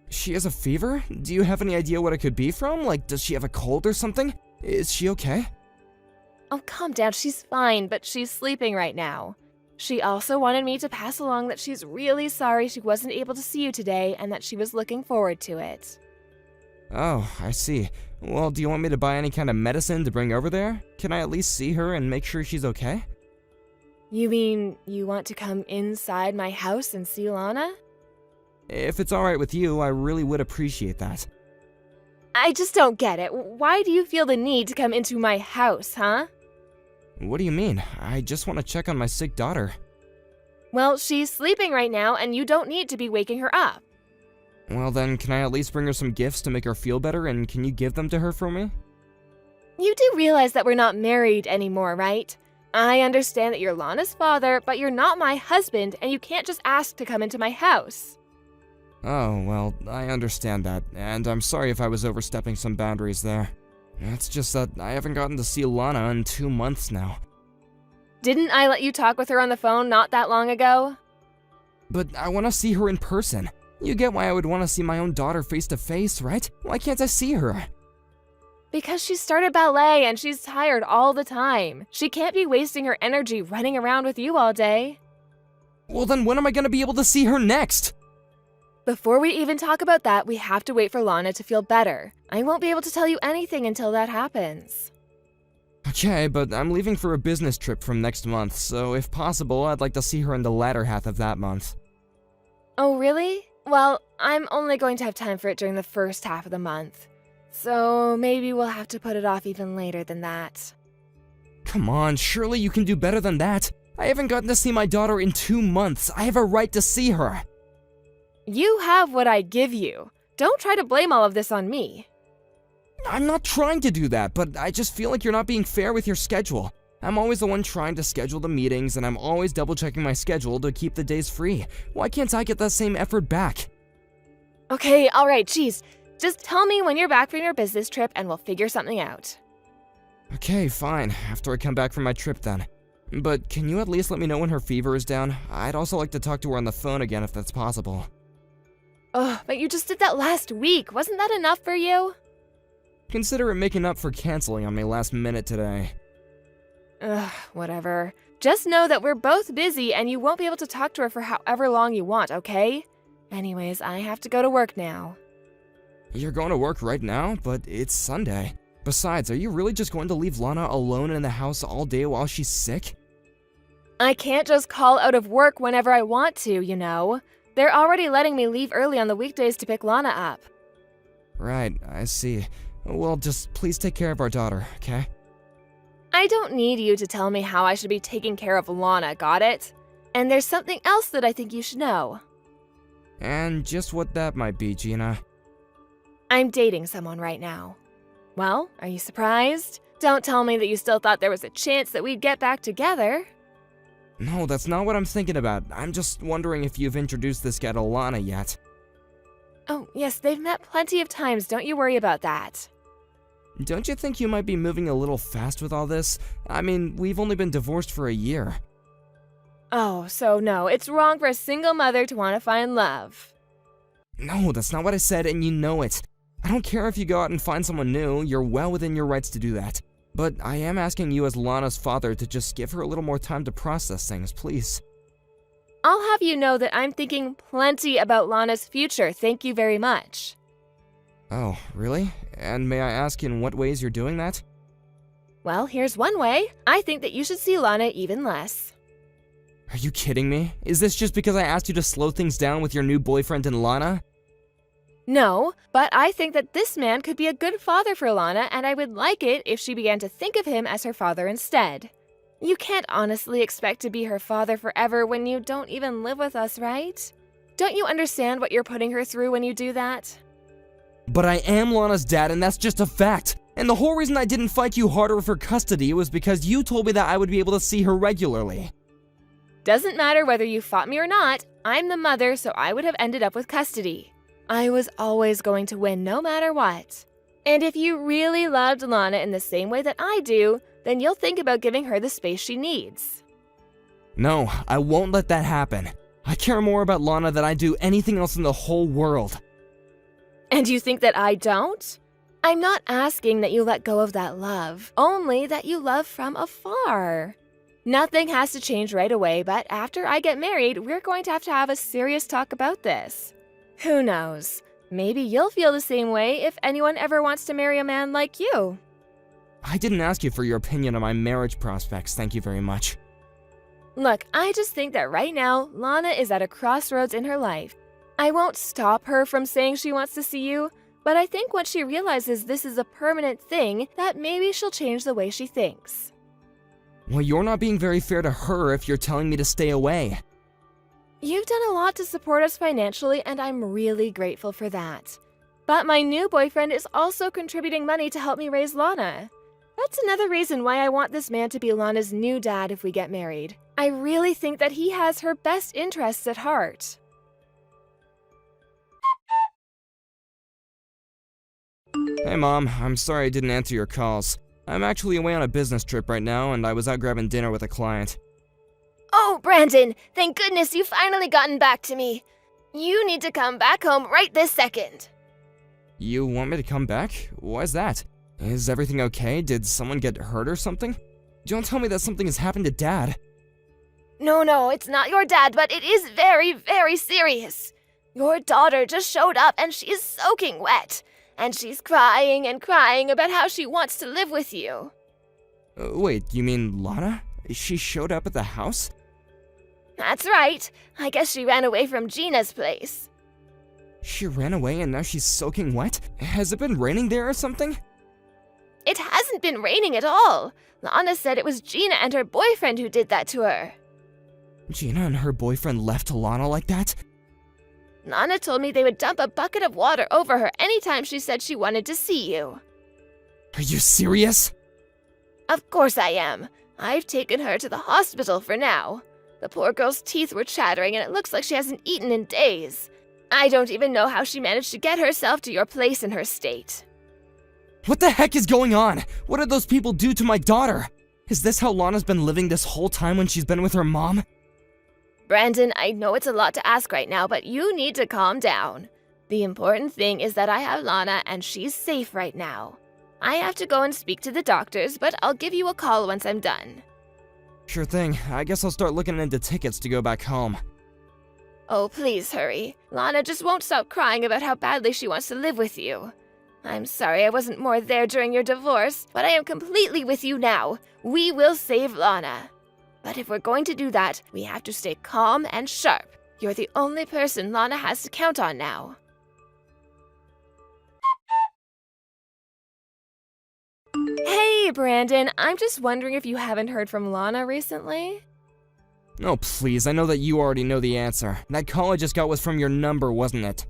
She has a fever? Do you have any idea what it could be from? Like, does she have a cold or something? Is she okay? Oh, calm down. She's fine, but she's sleeping right now. She also wanted me to pass along that she's really sorry she wasn't able to see you today and that she was looking forward to it. Oh, I see. Well, do you want me to buy any kind of medicine to bring over there? Can I at least see her and make sure she's okay? You mean you want to come inside my house and see Lana? If it's alright with you, I really would appreciate that. I just don't get it. Why do you feel the need to come into my house, huh? What do you mean? I just want to check on my sick daughter. Well, she's sleeping right now, and you don't need to be waking her up. Well then, can I at least bring her some gifts to make her feel better, and can you give them to her for me? You do realize that we're not married anymore, right? I understand that you're Lana's father, but you're not my husband, and you can't just ask to come into my house. Oh, well, I understand that, and I'm sorry if I was overstepping some boundaries there. It's just that I haven't gotten to see Lana in 2 months now. Didn't I let you talk with her on the phone not that long ago? But I want to see her in person. You get why I would want to see my own daughter face to face, right? Why can't I see her? Because she started ballet and she's tired all the time. She can't be wasting her energy running around with you all day. Well then when am I going to be able to see her next? Before we even talk about that, we have to wait for Lana to feel better. I won't be able to tell you anything until that happens. Okay, but I'm leaving for a business trip from next month, so if possible, I'd like to see her in the latter half of that month. Oh, really? Well, I'm only going to have time for it during the first half of the month. So maybe we'll have to put it off even later than that. Come on, surely you can do better than that. I haven't gotten to see my daughter in 2 months. I have a right to see her. You have what I give you. Don't try to blame all of this on me. I'm not trying to do that, but I just feel like you're not being fair with your schedule. I'm always the one trying to schedule the meetings, and I'm always double-checking my schedule to keep the days free. Why can't I get that same effort back? Okay, alright, geez. Just tell me when you're back from your business trip and we'll figure something out. Okay, fine. After I come back from my trip then. But can you at least let me know when her fever is down? I'd also like to talk to her on the phone again if that's possible. Ugh, but you just did that last week. Wasn't that enough for you? Consider it making up for canceling on me last minute today. Ugh, whatever. Just know that we're both busy and you won't be able to talk to her for however long you want, okay? Anyways, I have to go to work now. You're going to work right now? But it's Sunday. Besides, are you really just going to leave Lana alone in the house all day while she's sick? I can't just call out of work whenever I want to, you know. They're already letting me leave early on the weekdays to pick Lana up. Right, I see. Well, just please take care of our daughter, okay? I don't need you to tell me how I should be taking care of Lana, got it? And there's something else that I think you should know. And just what that might be, Gina. I'm dating someone right now. Well, are you surprised? Don't tell me that you still thought there was a chance that we'd get back together. No, that's not what I'm thinking about. I'm just wondering if you've introduced this guy to Lana yet. Oh, yes, they've met plenty of times. Don't you worry about that. Don't you think you might be moving a little fast with all this? I mean, we've only been divorced for a year. Oh, so no, it's wrong for a single mother to want to find love. No, that's not what I said, and you know it. I don't care if you go out and find someone new, you're well within your rights to do that. But I am asking you as Lana's father to just give her a little more time to process things, please. I'll have you know that I'm thinking plenty about Lana's future, thank you very much. Oh, really? And may I ask in what ways you're doing that? Well, here's one way. I think that you should see Lana even less. Are you kidding me? Is this just because I asked you to slow things down with your new boyfriend and Lana? No, but I think that this man could be a good father for Lana, and I would like it if she began to think of him as her father instead. You can't honestly expect to be her father forever when you don't even live with us, right? Don't you understand what you're putting her through when you do that? But I am Lana's dad, and that's just a fact. And the whole reason I didn't fight you harder for custody was because you told me that I would be able to see her regularly. Doesn't matter whether you fought me or not, I'm the mother, so I would have ended up with custody. I was always going to win no matter what. And if you really loved Lana in the same way that I do, then you'll think about giving her the space she needs. No, I won't let that happen. I care more about Lana than I do anything else in the whole world. And you think that I don't? I'm not asking that you let go of that love, only that you love from afar. Nothing has to change right away, but after I get married, we're going to have a serious talk about this. Who knows? Maybe you'll feel the same way if anyone ever wants to marry a man like you. I didn't ask you for your opinion on my marriage prospects, thank you very much. Look, I just think that right now, Lana is at a crossroads in her life. I won't stop her from saying she wants to see you, but I think once she realizes this is a permanent thing, that maybe she'll change the way she thinks. Well, you're not being very fair to her if you're telling me to stay away. You've done a lot to support us financially, and I'm really grateful for that. But my new boyfriend is also contributing money to help me raise Lana. That's another reason why I want this man to be Lana's new dad if we get married. I really think that he has her best interests at heart. Hey Mom, I'm sorry I didn't answer your calls. I'm actually away on a business trip right now, and I was out grabbing dinner with a client. Oh, Brandon, thank goodness you finally gotten back to me. You need to come back home right this second. You want me to come back? Why's that? Is everything okay? Did someone get hurt or something? Don't tell me that something has happened to Dad. No, it's not your dad, but it is very, very serious. Your daughter just showed up and she's soaking wet. And she's crying and crying about how she wants to live with you. Wait, you mean Lana? She showed up at the house? That's right. I guess she ran away from Gina's place. She ran away and now she's soaking wet? Has it been raining there or something? It hasn't been raining at all. Lana said it was Gina and her boyfriend who did that to her. Gina and her boyfriend left Lana like that? Lana told me they would dump a bucket of water over her anytime she said she wanted to see you. Are you serious? Of course I am. I've taken her to the hospital for now. The poor girl's teeth were chattering and it looks like she hasn't eaten in days. I don't even know how she managed to get herself to your place in her state. What the heck is going on? What did those people do to my daughter? Is this how Lana's been living this whole time when she's been with her mom? Brandon, I know it's a lot to ask right now, but you need to calm down. The important thing is that I have Lana and she's safe right now. I have to go and speak to the doctors, but I'll give you a call once I'm done. Sure thing. I guess I'll start looking into tickets to go back home. Oh, please hurry. Lana just won't stop crying about how badly she wants to live with you. I'm sorry I wasn't more there during your divorce, but I am completely with you now. We will save Lana. But if we're going to do that, we have to stay calm and sharp. You're the only person Lana has to count on now. Hey, Brandon, I'm just wondering if you haven't heard from Lana recently? Oh, please, I know that you already know the answer. That call I just got was from your number, wasn't it?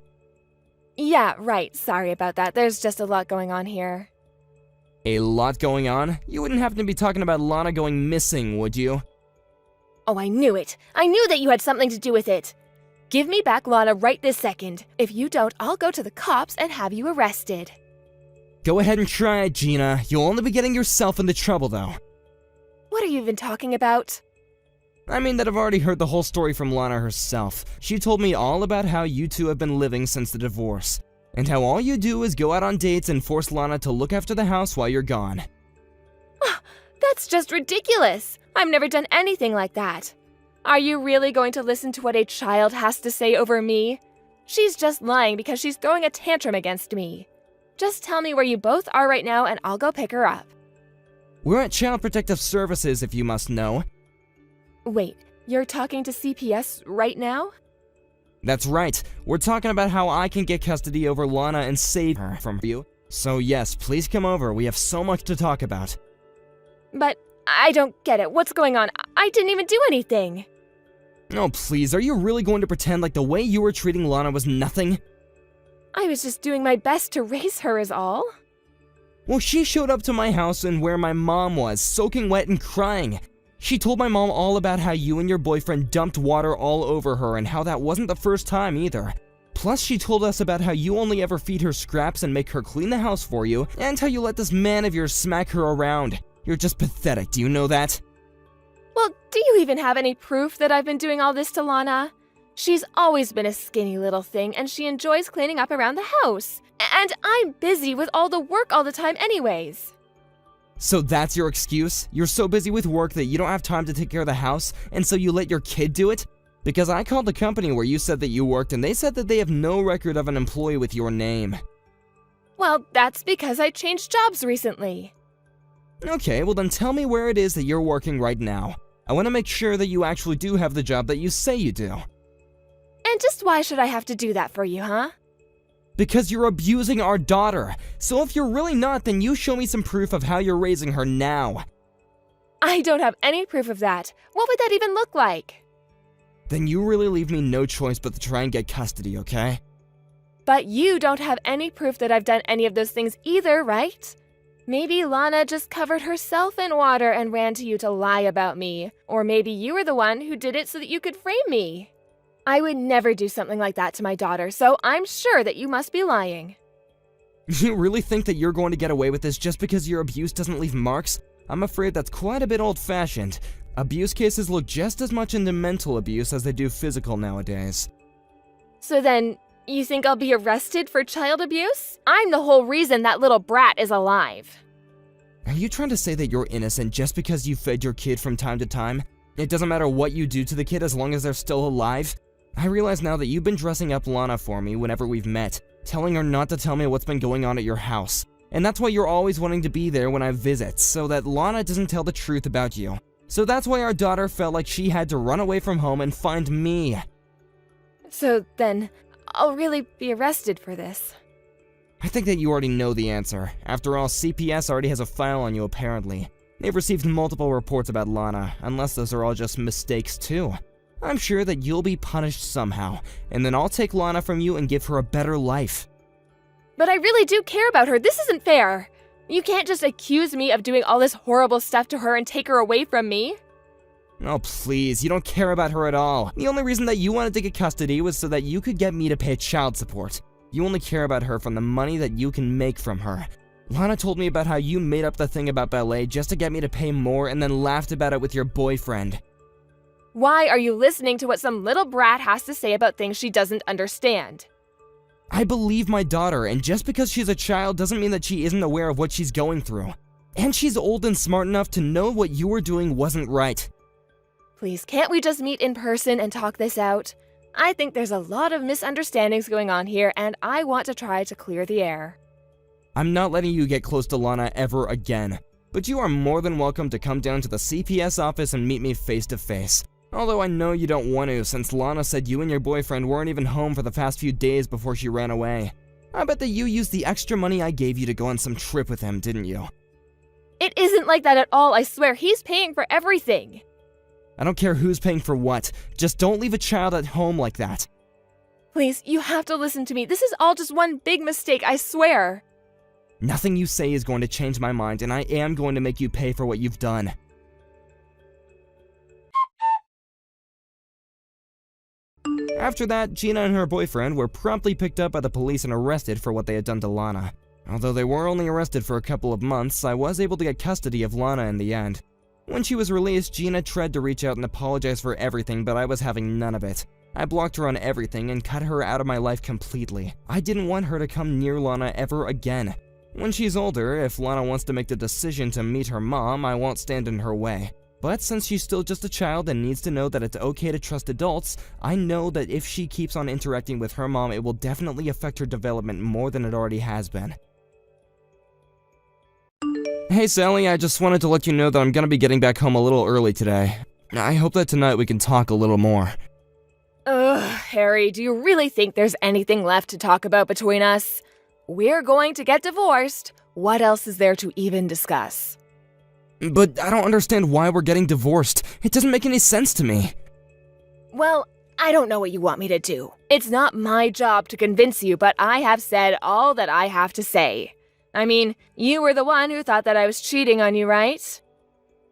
Yeah, right. Sorry about that. There's just a lot going on here. A lot going on? You wouldn't happen to be talking about Lana going missing, would you? Oh, I knew it. I knew that you had something to do with it. Give me back Lana right this second. If you don't, I'll go to the cops and have you arrested. Go ahead and try it, Gina. You'll only be getting yourself into trouble, though. What are you even talking about? I mean that I've already heard the whole story from Lana herself. She told me all about how you two have been living since the divorce, and how all you do is go out on dates and force Lana to look after the house while you're gone. That's just ridiculous. I've never done anything like that. Are you really going to listen to what a child has to say over me? She's just lying because she's throwing a tantrum against me. Just tell me where you both are right now and I'll go pick her up. We're at Child Protective Services, if you must know. Wait, you're talking to CPS right now? That's right. We're talking about how I can get custody over Lana and save her from you. So yes, please come over. We have so much to talk about. But I don't get it. What's going on? I didn't even do anything. Oh, please, are you really going to pretend like the way you were treating Lana was nothing? I was just doing my best to raise her is all. Well, she showed up to my house and where my mom was, soaking wet and crying. She told my mom all about how you and your boyfriend dumped water all over her and how that wasn't the first time either. Plus, she told us about how you only ever feed her scraps and make her clean the house for you, and how you let this man of yours smack her around. You're just pathetic, do you know that? Well, do you even have any proof that I've been doing all this to Lana? She's always been a skinny little thing, and she enjoys cleaning up around the house. And I'm busy with all the work all the time anyways. So that's your excuse? You're so busy with work that you don't have time to take care of the house, and so you let your kid do it? Because I called the company where you said that you worked, and they said that they have no record of an employee with your name. Well, that's because I changed jobs recently. Okay, well then tell me where it is that you're working right now. I want to make sure that you actually do have the job that you say you do. And just why should I have to do that for you, huh? Because you're abusing our daughter. So if you're really not, then you show me some proof of how you're raising her now. I don't have any proof of that. What would that even look like? Then you really leave me no choice but to try and get custody, okay? But you don't have any proof that I've done any of those things either, right? Maybe Lana just covered herself in water and ran to you to lie about me. Or maybe you were the one who did it so that you could frame me. I would never do something like that to my daughter, so I'm sure that you must be lying. You really think that you're going to get away with this just because your abuse doesn't leave marks? I'm afraid that's quite a bit old-fashioned. Abuse cases look just as much into mental abuse as they do physical nowadays. So then, you think I'll be arrested for child abuse? I'm the whole reason that little brat is alive. Are you trying to say that you're innocent just because you fed your kid from time to time? It doesn't matter what you do to the kid as long as they're still alive? I realize now that you've been dressing up Lana for me whenever we've met, telling her not to tell me what's been going on at your house. And that's why you're always wanting to be there when I visit, so that Lana doesn't tell the truth about you. So that's why our daughter felt like she had to run away from home and find me. So then, I'll really be arrested for this. I think that you already know the answer. After all, CPS already has a file on you apparently. They've received multiple reports about Lana, unless those are all just mistakes too. I'm sure that you'll be punished somehow, and then I'll take Lana from you and give her a better life. But I really do care about her. This isn't fair. You can't just accuse me of doing all this horrible stuff to her and take her away from me. Oh please, you don't care about her at all. The only reason that you wanted to get custody was so that you could get me to pay child support. You only care about her from the money that you can make from her. Lana told me about how you made up the thing about ballet just to get me to pay more and then laughed about it with your boyfriend. Why are you listening to what some little brat has to say about things she doesn't understand? I believe my daughter, and just because she's a child doesn't mean that she isn't aware of what she's going through. And she's old and smart enough to know what you were doing wasn't right. Please, can't we just meet in person and talk this out? I think there's a lot of misunderstandings going on here, and I want to try to clear the air. I'm not letting you get close to Lana ever again, but you are more than welcome to come down to the CPS office and meet me face to face. Although I know you don't want to, since Lana said you and your boyfriend weren't even home for the past few days before she ran away. I bet that you used the extra money I gave you to go on some trip with him, didn't you? It isn't like that at all, I swear. He's paying for everything. I don't care who's paying for what. Just don't leave a child at home like that. Please, you have to listen to me. This is all just one big mistake, I swear. Nothing you say is going to change my mind, and I am going to make you pay for what you've done. After that, Gina and her boyfriend were promptly picked up by the police and arrested for what they had done to Lana. Although they were only arrested for a couple of months, I was able to get custody of Lana in the end. When she was released, Gina tried to reach out and apologize for everything, but I was having none of it. I blocked her on everything and cut her out of my life completely. I didn't want her to come near Lana ever again. When she's older, if Lana wants to make the decision to meet her mom, I won't stand in her way. But since she's still just a child and needs to know that it's okay to trust adults, I know that if she keeps on interacting with her mom, it will definitely affect her development more than it already has been. Hey Sally, I just wanted to let you know that I'm gonna be getting back home a little early today. I hope that tonight we can talk a little more. Ugh, Harry, do you really think there's anything left to talk about between us? We're going to get divorced. What else is there to even discuss? But I don't understand why we're getting divorced. It doesn't make any sense to me. Well, I don't know what you want me to do. It's not my job to convince you, but I have said all that I have to say. I mean, you were the one who thought that I was cheating on you, right?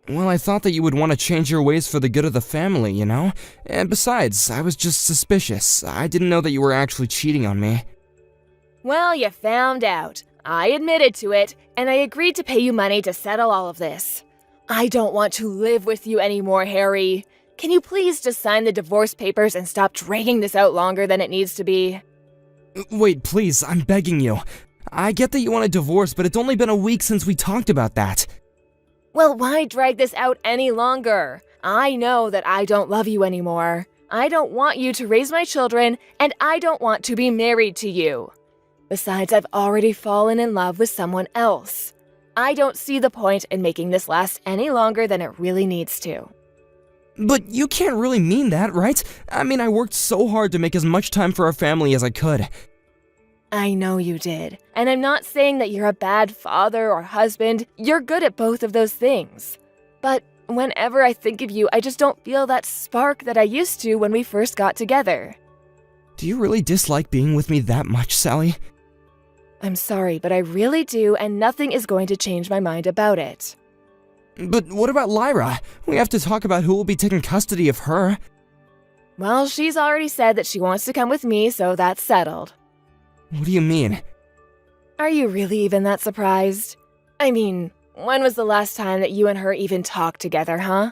Well, I thought that you would want to change your ways for the good of the family, you know? And besides, I was just suspicious. I didn't know that you were actually cheating on me. Well, you found out. I admitted to it, and I agreed to pay you money to settle all of this. I don't want to live with you anymore, Harry. Can you please just sign the divorce papers and stop dragging this out longer than it needs to be? Wait, please, I'm begging you. I get that you want a divorce, but it's only been a week since we talked about that. Well, why drag this out any longer? I know that I don't love you anymore. I don't want you to raise my children, and I don't want to be married to you. Besides, I've already fallen in love with someone else. I don't see the point in making this last any longer than it really needs to. But you can't really mean that, right? I mean, I worked so hard to make as much time for our family as I could. I know you did, and I'm not saying that you're a bad father or husband. You're good at both of those things. But whenever I think of you, I just don't feel that spark that I used to when we first got together. Do you really dislike being with me that much, Sally? I'm sorry, but I really do, and nothing is going to change my mind about it. But what about Lyra? We have to talk about who will be taking custody of her. Well, she's already said that she wants to come with me, so that's settled. What do you mean? Are you really even that surprised? I mean, when was the last time that you and her even talked together, huh?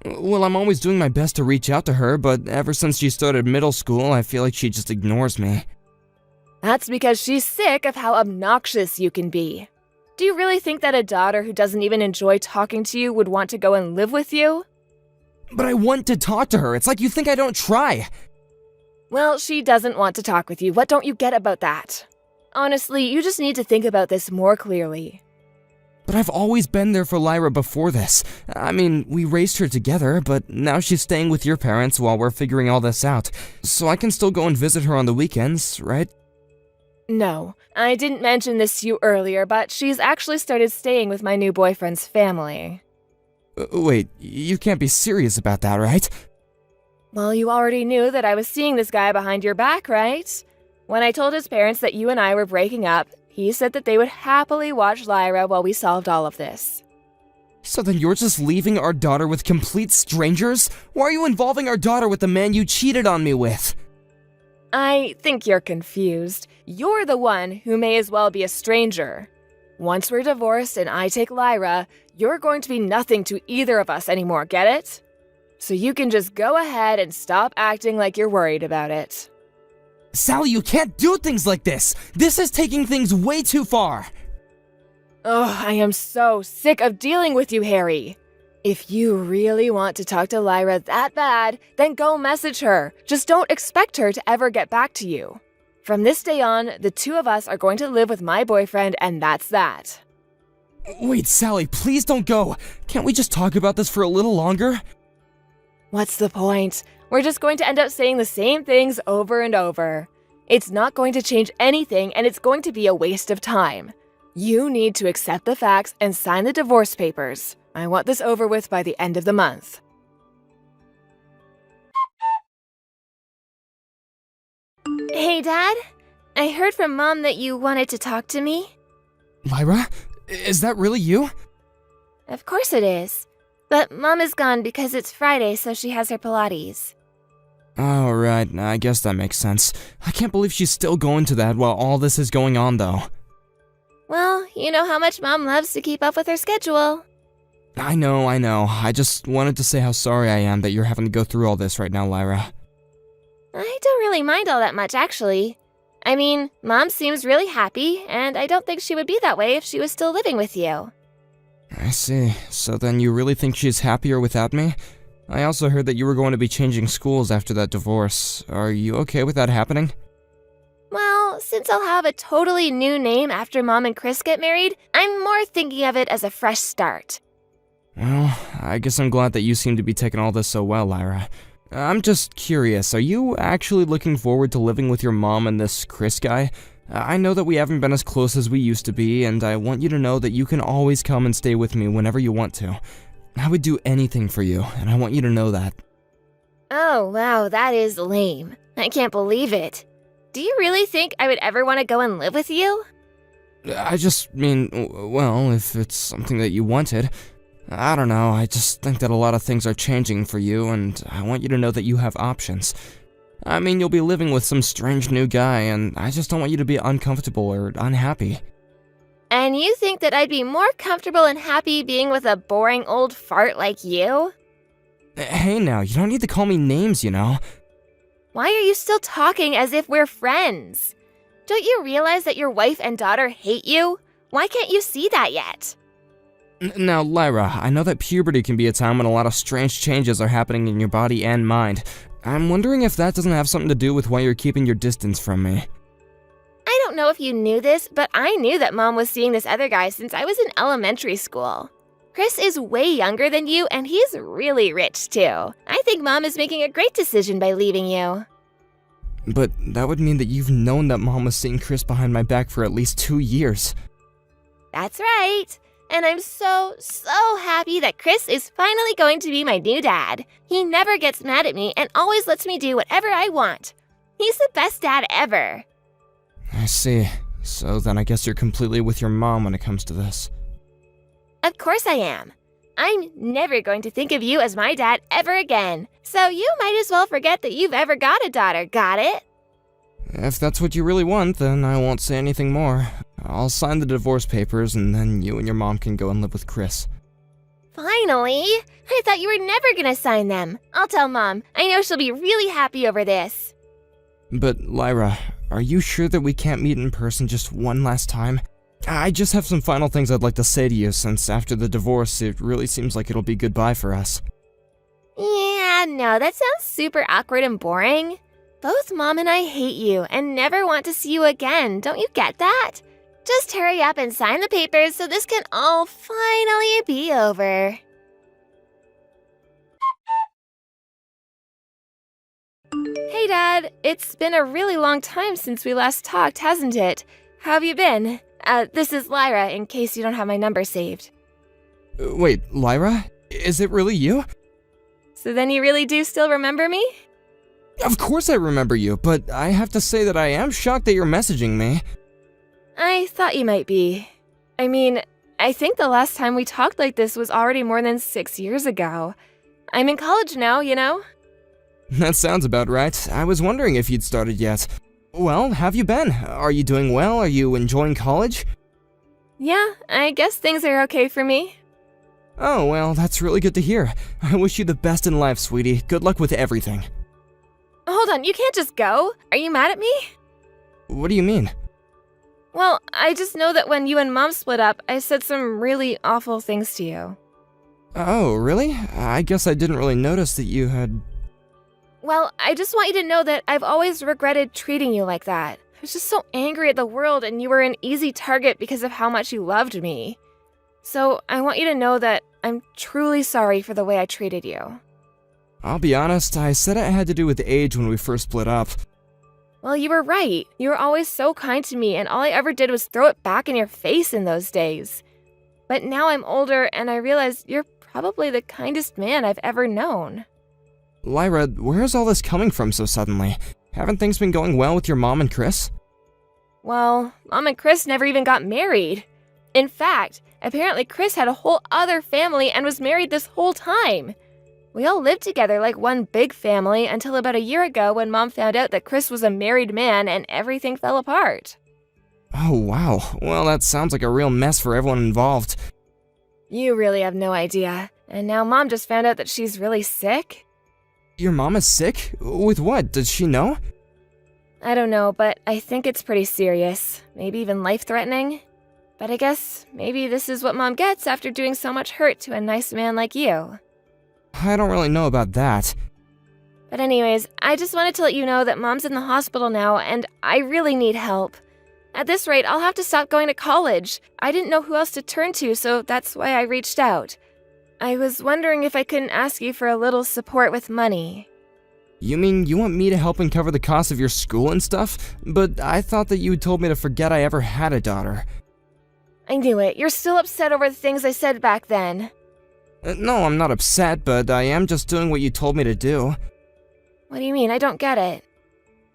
Well, I'm always doing my best to reach out to her, but ever since she started middle school, I feel like she just ignores me. That's because she's sick of how obnoxious you can be. Do you really think that a daughter who doesn't even enjoy talking to you would want to go and live with you? But I want to talk to her. It's like you think I don't try. Well, she doesn't want to talk with you. What don't you get about that? Honestly, you just need to think about this more clearly. But I've always been there for Lyra before this. I mean, we raised her together, but now she's staying with your parents while we're figuring all this out. So I can still go and visit her on the weekends, right? No, I didn't mention this to you earlier, but she's actually started staying with my new boyfriend's family. Wait, you can't be serious about that, right? Well, you already knew that I was seeing this guy behind your back, right? When I told his parents that you and I were breaking up, he said that they would happily watch Lyra while we solved all of this. So then you're just leaving our daughter with complete strangers? Why are you involving our daughter with the man you cheated on me with? I think you're confused. You're the one who may as well be a stranger. Once we're divorced and I take Lyra, you're going to be nothing to either of us anymore, get it? So you can just go ahead and stop acting like you're worried about it. Sally, you can't do things like this! This is taking things way too far! Oh, I am so sick of dealing with you, Harry. If you really want to talk to Lyra that bad, then go message her. Just don't expect her to ever get back to you. From this day on, the two of us are going to live with my boyfriend, and that's that. Wait, Sally, please don't go. Can't we just talk about this for a little longer? What's the point? We're just going to end up saying the same things over and over. It's not going to change anything, and it's going to be a waste of time. You need to accept the facts and sign the divorce papers. I want this over with by the end of the month. Hey, Dad. I heard from Mom that you wanted to talk to me. Lyra? Is that really you? Of course it is. But Mom is gone because it's Friday, so she has her Pilates. Oh, right. I guess that makes sense. I can't believe she's still going to that while all this is going on, though. Well, you know how much Mom loves to keep up with her schedule. I know. I just wanted to say how sorry I am that you're having to go through all this right now, Lyra. I don't really mind all that much, actually. I mean, Mom seems really happy, and I don't think she would be that way if she was still living with you. I see. So then you really think she's happier without me? I also heard that you were going to be changing schools after that divorce. Are you okay with that happening? Well, since I'll have a totally new name after Mom and Chris get married, I'm more thinking of it as a fresh start. Well, I guess I'm glad that you seem to be taking all this so well, Lyra. I'm just curious, are you actually looking forward to living with your mom and this Chris guy? I know that we haven't been as close as we used to be, and I want you to know that you can always come and stay with me whenever you want to. I would do anything for you, and I want you to know that. Oh, wow, that is lame. I can't believe it. Do you really think I would ever want to go and live with you? I just mean, well, if it's something that you wanted. I don't know, I just think that a lot of things are changing for you, and I want you to know that you have options. I mean, you'll be living with some strange new guy, and I just don't want you to be uncomfortable or unhappy. And you think that I'd be more comfortable and happy being with a boring old fart like you? Hey now, you don't need to call me names, you know? Why are you still talking as if we're friends? Don't you realize that your wife and daughter hate you? Why can't you see that yet? Now, Lyra, I know that puberty can be a time when a lot of strange changes are happening in your body and mind. I'm wondering if that doesn't have something to do with why you're keeping your distance from me. I don't know if you knew this, but I knew that Mom was seeing this other guy since I was in elementary school. Chris is way younger than you, and he's really rich, too. I think Mom is making a great decision by leaving you. But that would mean that you've known that Mom was seeing Chris behind my back for at least 2 years. That's right. And I'm so happy that Chris is finally going to be my new dad. He never gets mad at me and always lets me do whatever I want. He's the best dad ever. I see. So then I guess you're completely with your mom when it comes to this. Of course I am. I'm never going to think of you as my dad ever again. So you might as well forget that you've ever got a daughter, got it? If that's what you really want, then I won't say anything more. I'll sign the divorce papers, and then you and your mom can go and live with Chris. Finally! I thought you were never gonna sign them. I'll tell Mom. I know she'll be really happy over this. But, Lyra, are you sure that we can't meet in person just one last time? I just have some final things I'd like to say to you, since after the divorce, it really seems like it'll be goodbye for us. Yeah, no, that sounds super awkward and boring. Both Mom and I hate you and never want to see you again. Don't you get that? Just hurry up and sign the papers so this can all finally be over. Hey, Dad. It's been a really long time since we last talked, hasn't it? How have you been? This is Lyra, in case you don't have my number saved. Wait, Lyra? Is it really you? So then you really do still remember me? Of course I remember you, but I have to say that I am shocked that you're messaging me. I thought you might be. I mean, I think the last time we talked like this was already more than 6 years ago. I'm in college now, you know? That sounds about right. I was wondering if you'd started yet. Well, have you been? Are you doing well? Are you enjoying college? Yeah, I guess things are okay for me. Oh, well, that's really good to hear. I wish you the best in life, sweetie. Good luck with everything. Hold on, you can't just go. Are you mad at me? What do you mean? Well, I just know that when you and Mom split up, I said some really awful things to you. Oh, really? I guess I didn't really notice that you had... Well, I just want you to know that I've always regretted treating you like that. I was just so angry at the world, and you were an easy target because of how much you loved me. So I want you to know that I'm truly sorry for the way I treated you. I'll be honest, I said it had to do with age when we first split up. Well, you were right. You were always so kind to me, and all I ever did was throw it back in your face in those days. But now I'm older, and I realize you're probably the kindest man I've ever known. Lyra, where's all this coming from so suddenly? Haven't things been going well with your mom and Chris? Well, Mom and Chris never even got married. In fact, apparently Chris had a whole other family and was married this whole time. We all lived together like one big family until about a year ago when Mom found out that Chris was a married man and everything fell apart. Oh, wow. Well, that sounds like a real mess for everyone involved. You really have no idea. And now Mom just found out that she's really sick. Your mom is sick? With what? Does she know? I don't know, but I think it's pretty serious. Maybe even life-threatening. But I guess maybe this is what Mom gets after doing so much hurt to a nice man like you. I don't really know about that. But anyways, I just wanted to let you know that Mom's in the hospital now, and I really need help. At this rate, I'll have to stop going to college. I didn't know who else to turn to, so that's why I reached out. I was wondering if I couldn't ask you for a little support with money. You mean you want me to help and cover the cost of your school and stuff? But I thought that you told me to forget I ever had a daughter. I knew it. You're still upset over the things I said back then. No, I'm not upset, but I am just doing what you told me to do. What do you mean? I don't get it.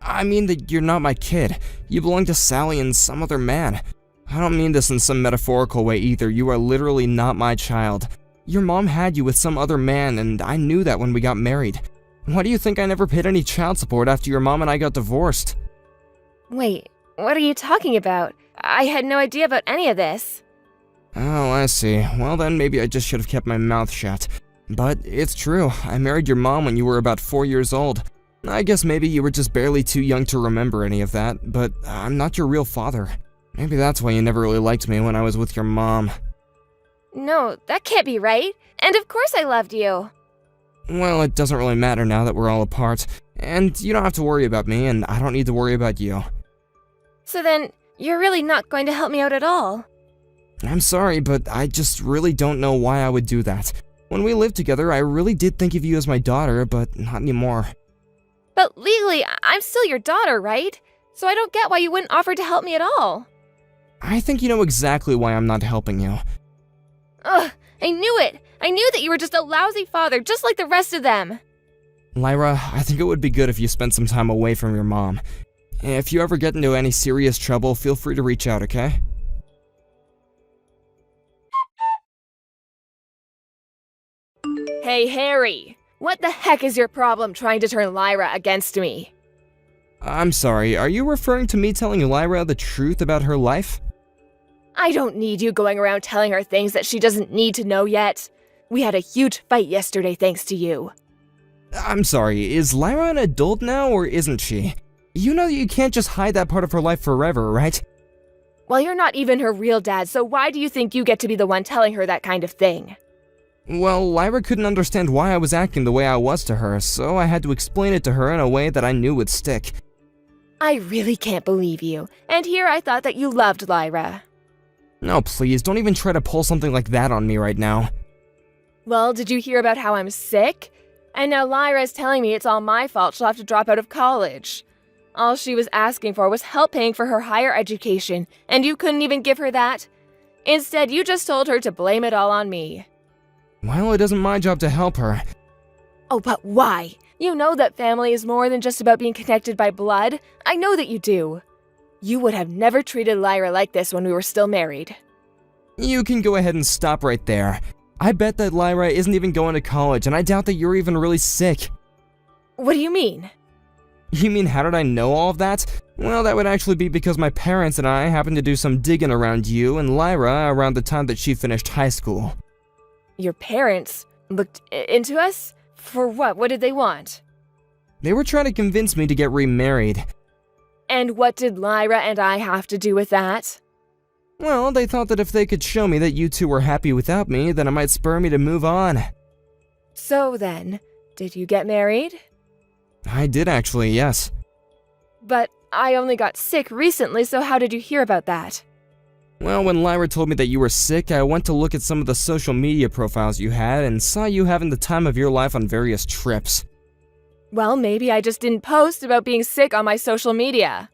I mean that you're not my kid. You belong to Sally and some other man. I don't mean this in some metaphorical way either. You are literally not my child. Your mom had you with some other man, and I knew that when we got married. Why do you think I never paid any child support after your mom and I got divorced? Wait, what are you talking about? I had no idea about any of this. Oh, I see. Well then, maybe I just should have kept my mouth shut. But it's true, I married your mom when you were about 4 years old. I guess maybe you were just barely too young to remember any of that, but I'm not your real father. Maybe that's why you never really liked me when I was with your mom. No, that can't be right. And of course I loved you. Well, it doesn't really matter now that we're all apart, and you don't have to worry about me, and I don't need to worry about you. So then, you're really not going to help me out at all? I'm sorry, but I just really don't know why I would do that. When we lived together, I really did think of you as my daughter, but not anymore. But legally, I'm still your daughter, right? So I don't get why you wouldn't offer to help me at all. I think you know exactly why I'm not helping you. Ugh, I knew it! I knew that you were just a lousy father, just like the rest of them! Lyra, I think it would be good if you spent some time away from your mom. If you ever get into any serious trouble, feel free to reach out, okay? Hey, Harry! What the heck is your problem trying to turn Lyra against me? I'm sorry, are you referring to me telling Lyra the truth about her life? I don't need you going around telling her things that she doesn't need to know yet. We had a huge fight yesterday thanks to you. I'm sorry, is Lyra an adult now or isn't she? You know that you can't just hide that part of her life forever, right? Well, you're not even her real dad, so why do you think you get to be the one telling her that kind of thing? Well, Lyra couldn't understand why I was acting the way I was to her, so I had to explain it to her in a way that I knew would stick. I really can't believe you. And here I thought that you loved Lyra. No, please, don't even try to pull something like that on me right now. Well, did you hear about how I'm sick? And now Lyra is telling me it's all my fault she'll have to drop out of college. All she was asking for was help paying for her higher education, and you couldn't even give her that? Instead, you just told her to blame it all on me. Well, it isn't my job to help her. Oh, but why? You know that family is more than just about being connected by blood. I know that you do. You would have never treated Lyra like this when we were still married. You can go ahead and stop right there. I bet that Lyra isn't even going to college, and I doubt that you're even really sick. What do you mean? You mean how did I know all of that? Well, that would actually be because my parents and I happened to do some digging around you and Lyra around the time that she finished high school. Your parents looked into us? For what? What did they want? They were trying to convince me to get remarried. And what did Lyra and I have to do with that? Well, they thought that if they could show me that you two were happy without me, then it might spur me to move on. So then, did you get married? I did actually, yes. But I only got sick recently, so how did you hear about that? Well, when Lyra told me that you were sick, I went to look at some of the social media profiles you had and saw you having the time of your life on various trips. Well, maybe I just didn't post about being sick on my social media.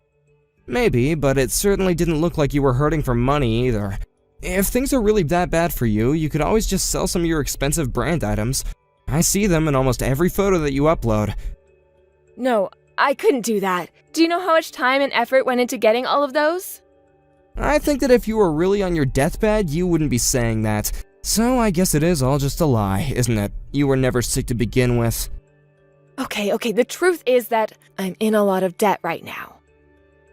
Maybe, but it certainly didn't look like you were hurting for money either. If things are really that bad for you, you could always just sell some of your expensive brand items. I see them in almost every photo that you upload. No, I couldn't do that. Do you know how much time and effort went into getting all of those? I think that if you were really on your deathbed, you wouldn't be saying that. So I guess it is all just a lie, isn't it? You were never sick to begin with. Okay, the truth is that I'm in a lot of debt right now.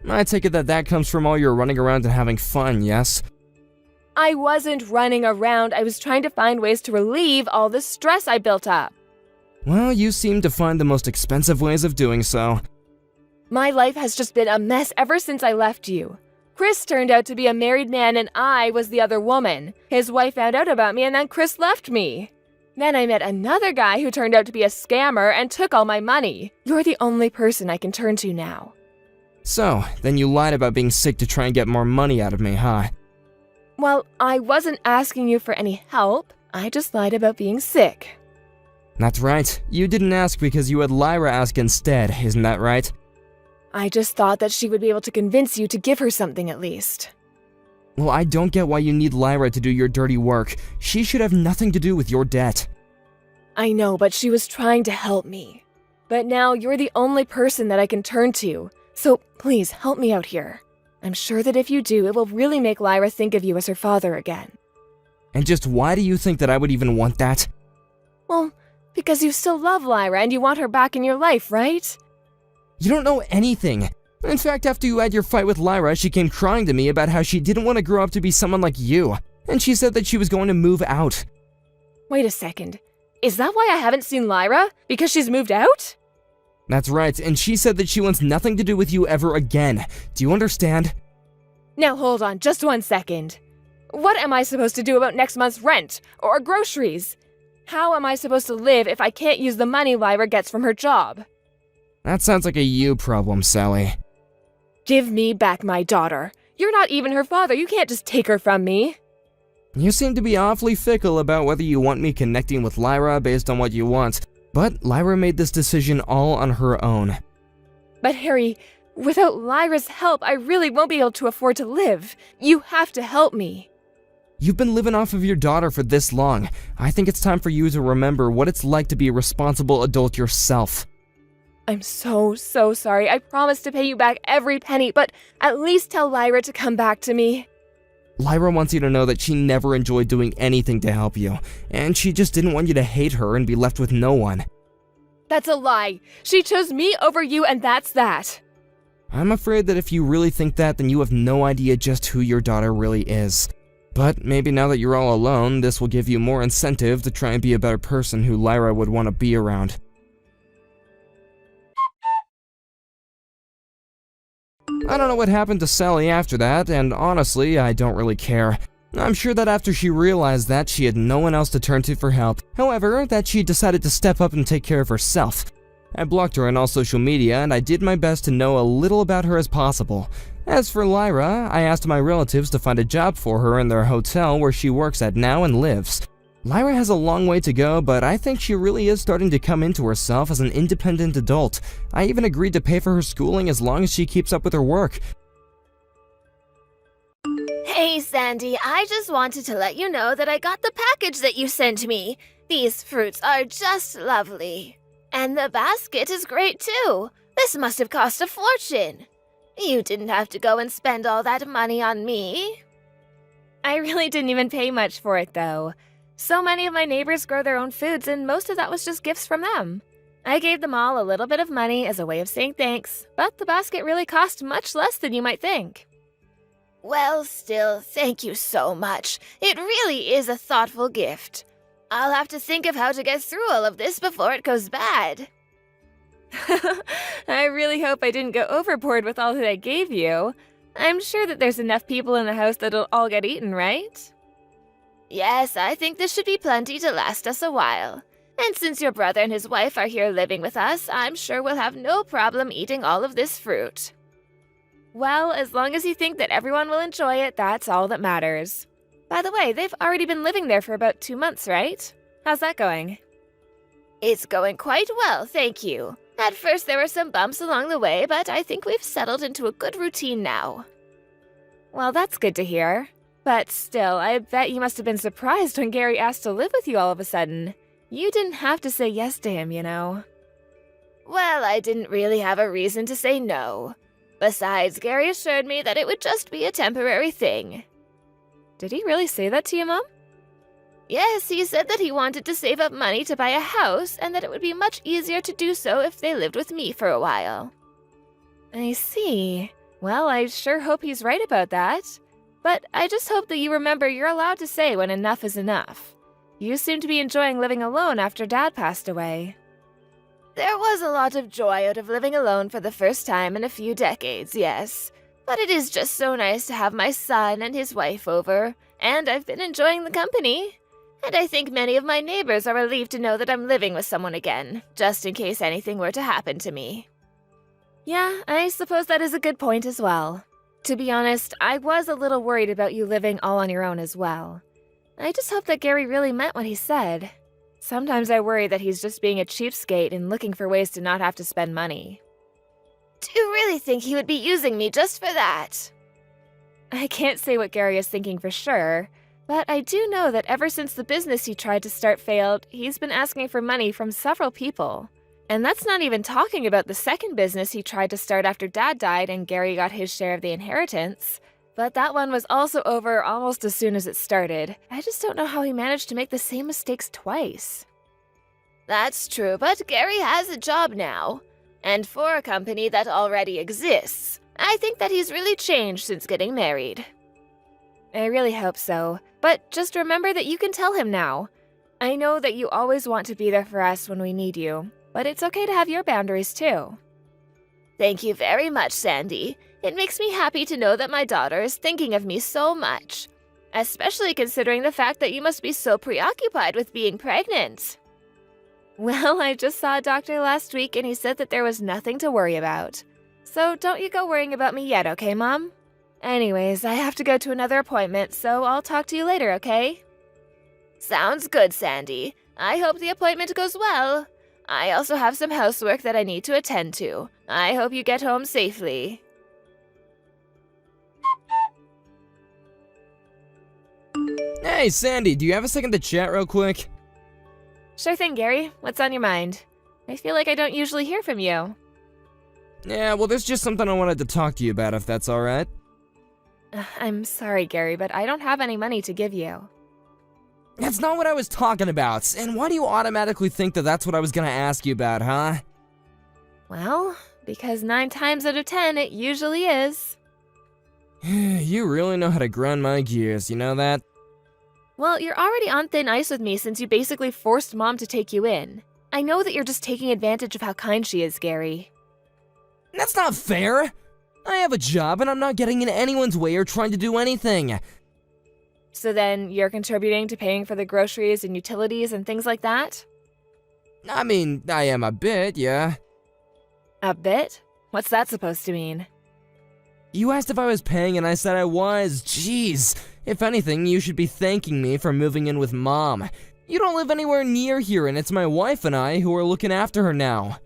I take it that that comes from all your running around and having fun, yes? I wasn't running around, I was trying to find ways to relieve all the stress I built up. Well, you seem to find the most expensive ways of doing so. My life has just been a mess ever since I left you. Chris turned out to be a married man and I was the other woman. His wife found out about me and then Chris left me. Then I met another guy who turned out to be a scammer and took all my money. You're the only person I can turn to now. So, then you lied about being sick to try and get more money out of me, huh? Well, I wasn't asking you for any help. I just lied about being sick. That's right. You didn't ask because you had Lyra ask instead, isn't that right? I just thought that she would be able to convince you to give her something at least. Well, I don't get why you need Lyra to do your dirty work. She should have nothing to do with your debt. I know, but she was trying to help me. But now you're the only person that I can turn to. So please help me out here. I'm sure that if you do, it will really make Lyra think of you as her father again. And just why do you think that I would even want that? Well, because you still love Lyra and you want her back in your life, right? You don't know anything. In fact, after you had your fight with Lyra, she came crying to me about how she didn't want to grow up to be someone like you. And she said that she was going to move out. Wait a second. Is that why I haven't seen Lyra? Because she's moved out? That's right, and she said that she wants nothing to do with you ever again. Do you understand? Now hold on, just 1 second. What am I supposed to do about next month's rent? Or groceries? How am I supposed to live if I can't use the money Lyra gets from her job? That sounds like a you problem, Sally. Give me back my daughter. You're not even her father, you can't just take her from me. You seem to be awfully fickle about whether you want me connecting with Lyra based on what you want, but Lyra made this decision all on her own. But Harry, without Lyra's help, I really won't be able to afford to live. You have to help me. You've been living off of your daughter for this long. I think it's time for you to remember what it's like to be a responsible adult yourself. I'm so sorry. I promise to pay you back every penny, but at least tell Lyra to come back to me. Lyra wants you to know that she never enjoyed doing anything to help you, and she just didn't want you to hate her and be left with no one. That's a lie. She chose me over you, and that's that. I'm afraid that if you really think that, then you have no idea just who your daughter really is. But maybe now that you're all alone, this will give you more incentive to try and be a better person who Lyra would want to be around. I don't know what happened to Sally after that, and honestly, I don't really care. I'm sure that after she realized that, she had no one else to turn to for help. However, that she decided to step up and take care of herself. I blocked her on all social media, and I did my best to know a little about her as possible. As for Lyra, I asked my relatives to find a job for her in their hotel where she works at now and lives. Lyra has a long way to go, but I think she really is starting to come into herself as an independent adult. I even agreed to pay for her schooling as long as she keeps up with her work. Hey, Sandy, I just wanted to let you know that I got the package that you sent me. These fruits are just lovely. And the basket is great, too. This must have cost a fortune. You didn't have to go and spend all that money on me. I really didn't even pay much for it, though. So many of my neighbors grow their own foods, and most of that was just gifts from them. I gave them all a little bit of money as a way of saying thanks, but the basket really cost much less than you might think. Well, still, thank you so much. It really is a thoughtful gift. I'll have to think of how to get through all of this before it goes bad. I really hope I didn't go overboard with all that I gave you. I'm sure that there's enough people in the house that'll all get eaten, right? Yes, I think this should be plenty to last us a while. And since your brother and his wife are here living with us, I'm sure we'll have no problem eating all of this fruit. Well, as long as you think that everyone will enjoy it, that's all that matters. By the way, they've already been living there for about 2 months, right? How's that going? It's going quite well, thank you. At first there were some bumps along the way, but I think we've settled into a good routine now. Well, that's good to hear. But still, I bet you must have been surprised when Gary asked to live with you all of a sudden. You didn't have to say yes to him, you know. Well, I didn't really have a reason to say no. Besides, Gary assured me that it would just be a temporary thing. Did he really say that to you, Mom? Yes, he said that he wanted to save up money to buy a house, and that it would be much easier to do so if they lived with me for a while. I see. Well, I sure hope he's right about that. But I just hope that you remember you're allowed to say when enough is enough. You seem to be enjoying living alone after Dad passed away. There was a lot of joy out of living alone for the first time in a few decades, yes. But it is just so nice to have my son and his wife over, and I've been enjoying the company. And I think many of my neighbors are relieved to know that I'm living with someone again, just in case anything were to happen to me. Yeah, I suppose that is a good point as well. To be honest, I was a little worried about you living all on your own as well. I just hope that Gary really meant what he said. Sometimes I worry that he's just being a cheapskate and looking for ways to not have to spend money. Do you really think he would be using me just for that? I can't say what Gary is thinking for sure, but I do know that ever since the business he tried to start failed, he's been asking for money from several people. And that's not even talking about the second business he tried to start after Dad died and Gary got his share of the inheritance. But that one was also over almost as soon as it started. I just don't know how he managed to make the same mistakes twice. That's true, but Gary has a job now. And for a company that already exists, I think that he's really changed since getting married. I really hope so. But just remember that you can tell him now. I know that you always want to be there for us when we need you, but it's okay to have your boundaries too. Thank you very much, Sandy. It makes me happy to know that my daughter is thinking of me so much, especially considering the fact that you must be so preoccupied with being pregnant. Well, I just saw a doctor last week and he said that there was nothing to worry about. So don't you go worrying about me yet, okay, Mom? Anyways, I have to go to another appointment, so I'll talk to you later, okay? Sounds good, Sandy. I hope the appointment goes well. I also have some housework that I need to attend to. I hope you get home safely. Hey, Sandy, do you have a second to chat real quick? Sure thing, Gary. What's on your mind? I feel like I don't usually hear from you. Yeah, well, there's just something I wanted to talk to you about, if that's alright. I'm sorry, Gary, but I don't have any money to give you. That's not what I was talking about, and why do you automatically think that that's what I was gonna ask you about, huh? Well, because 9 times out of 10, it usually is. You really know how to grind my gears, you know that? Well, you're already on thin ice with me since you basically forced Mom to take you in. I know that you're just taking advantage of how kind she is, Gary. That's not fair! I have a job and I'm not getting in anyone's way or trying to do anything. So then you're contributing to paying for the groceries and utilities and things like that? I mean, I am a bit, yeah. A bit? What's that supposed to mean? You asked if I was paying and I said I was. Jeez. If anything, you should be thanking me for moving in with Mom. You don't live anywhere near here and it's my wife and I who are looking after her now.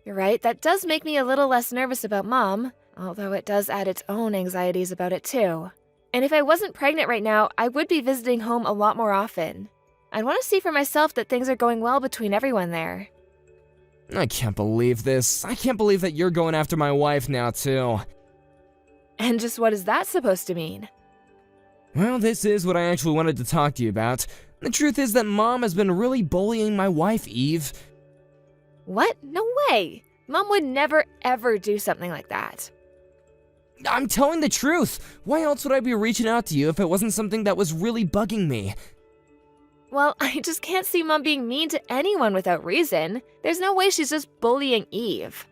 You're right, that does make me a little less nervous about Mom, although it does add its own anxieties about it too. And if I wasn't pregnant right now, I would be visiting home a lot more often. I'd want to see for myself that things are going well between everyone there. I can't believe this. I can't believe that you're going after my wife now too. And just what is that supposed to mean? Well, this is what I actually wanted to talk to you about. The truth is that Mom has been really bullying my wife, Eve. What? No way! Mom would never ever do something like that. I'm telling the truth. Why else would I be reaching out to you if it wasn't something that was really bugging me? Well, I just can't see Mom being mean to anyone without reason. There's no way she's just bullying Eve.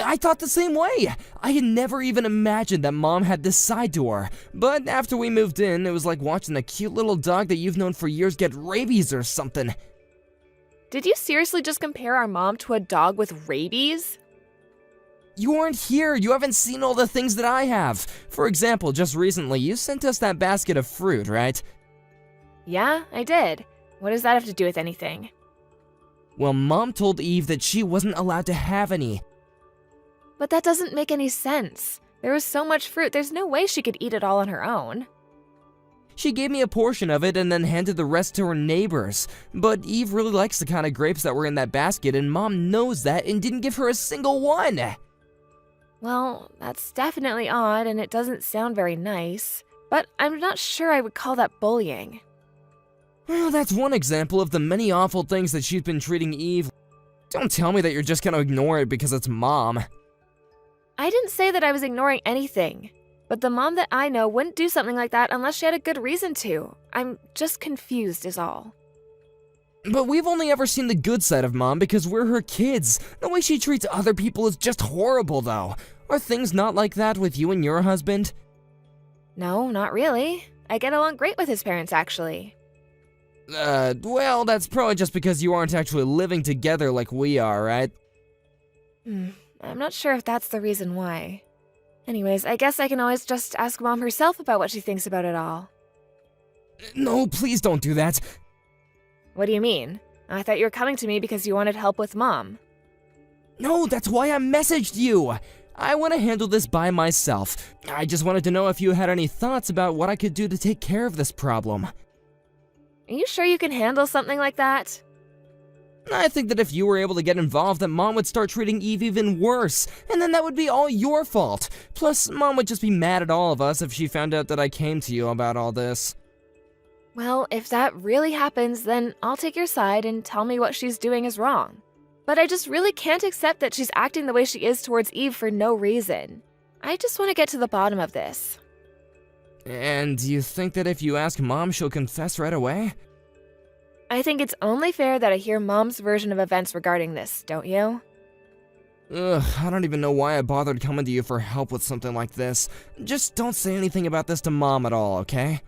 I thought the same way. I had never even imagined that Mom had this side to her. But after we moved in, it was like watching a cute little dog that you've known for years get rabies or something. Did you seriously just compare our mom to a dog with rabies? You weren't here. You haven't seen all the things that I have. For example, just recently, you sent us that basket of fruit, right? Yeah, I did. What does that have to do with anything? Well, Mom told Eve that she wasn't allowed to have any. But that doesn't make any sense. There was so much fruit, there's no way she could eat it all on her own. She gave me a portion of it and then handed the rest to her neighbors. But Eve really likes the kind of grapes that were in that basket, and Mom knows that and didn't give her a single one. Well, that's definitely odd, and it doesn't sound very nice. But I'm not sure I would call that bullying. Well, that's one example of the many awful things that she's been treating Eve. Don't tell me that you're just gonna ignore it because it's Mom. I didn't say that I was ignoring anything. But the mom that I know wouldn't do something like that unless she had a good reason to. I'm just confused is all. But we've only ever seen the good side of Mom because we're her kids. The way she treats other people is just horrible, though. Are things not like that with you and your husband? No, not really. I get along great with his parents, actually. Well, that's probably just because you aren't actually living together like we are, right? I'm not sure if that's the reason why. Anyways, I guess I can always just ask Mom herself about what she thinks about it all. No, please don't do that. What do you mean? I thought you were coming to me because you wanted help with Mom. No, that's why I messaged you. I want to handle this by myself. I just wanted to know if you had any thoughts about what I could do to take care of this problem. Are you sure you can handle something like that? I think that if you were able to get involved, that Mom would start treating Eve even worse, and then that would be all your fault. Plus, Mom would just be mad at all of us if she found out that I came to you about all this. Well, if that really happens, then I'll take your side and tell me what she's doing is wrong. But I just really can't accept that she's acting the way she is towards Eve for no reason. I just want to get to the bottom of this. And you think that if you ask Mom, she'll confess right away? I think it's only fair that I hear Mom's version of events regarding this, don't you? Ugh, I don't even know why I bothered coming to you for help with something like this. Just don't say anything about this to Mom at all, okay?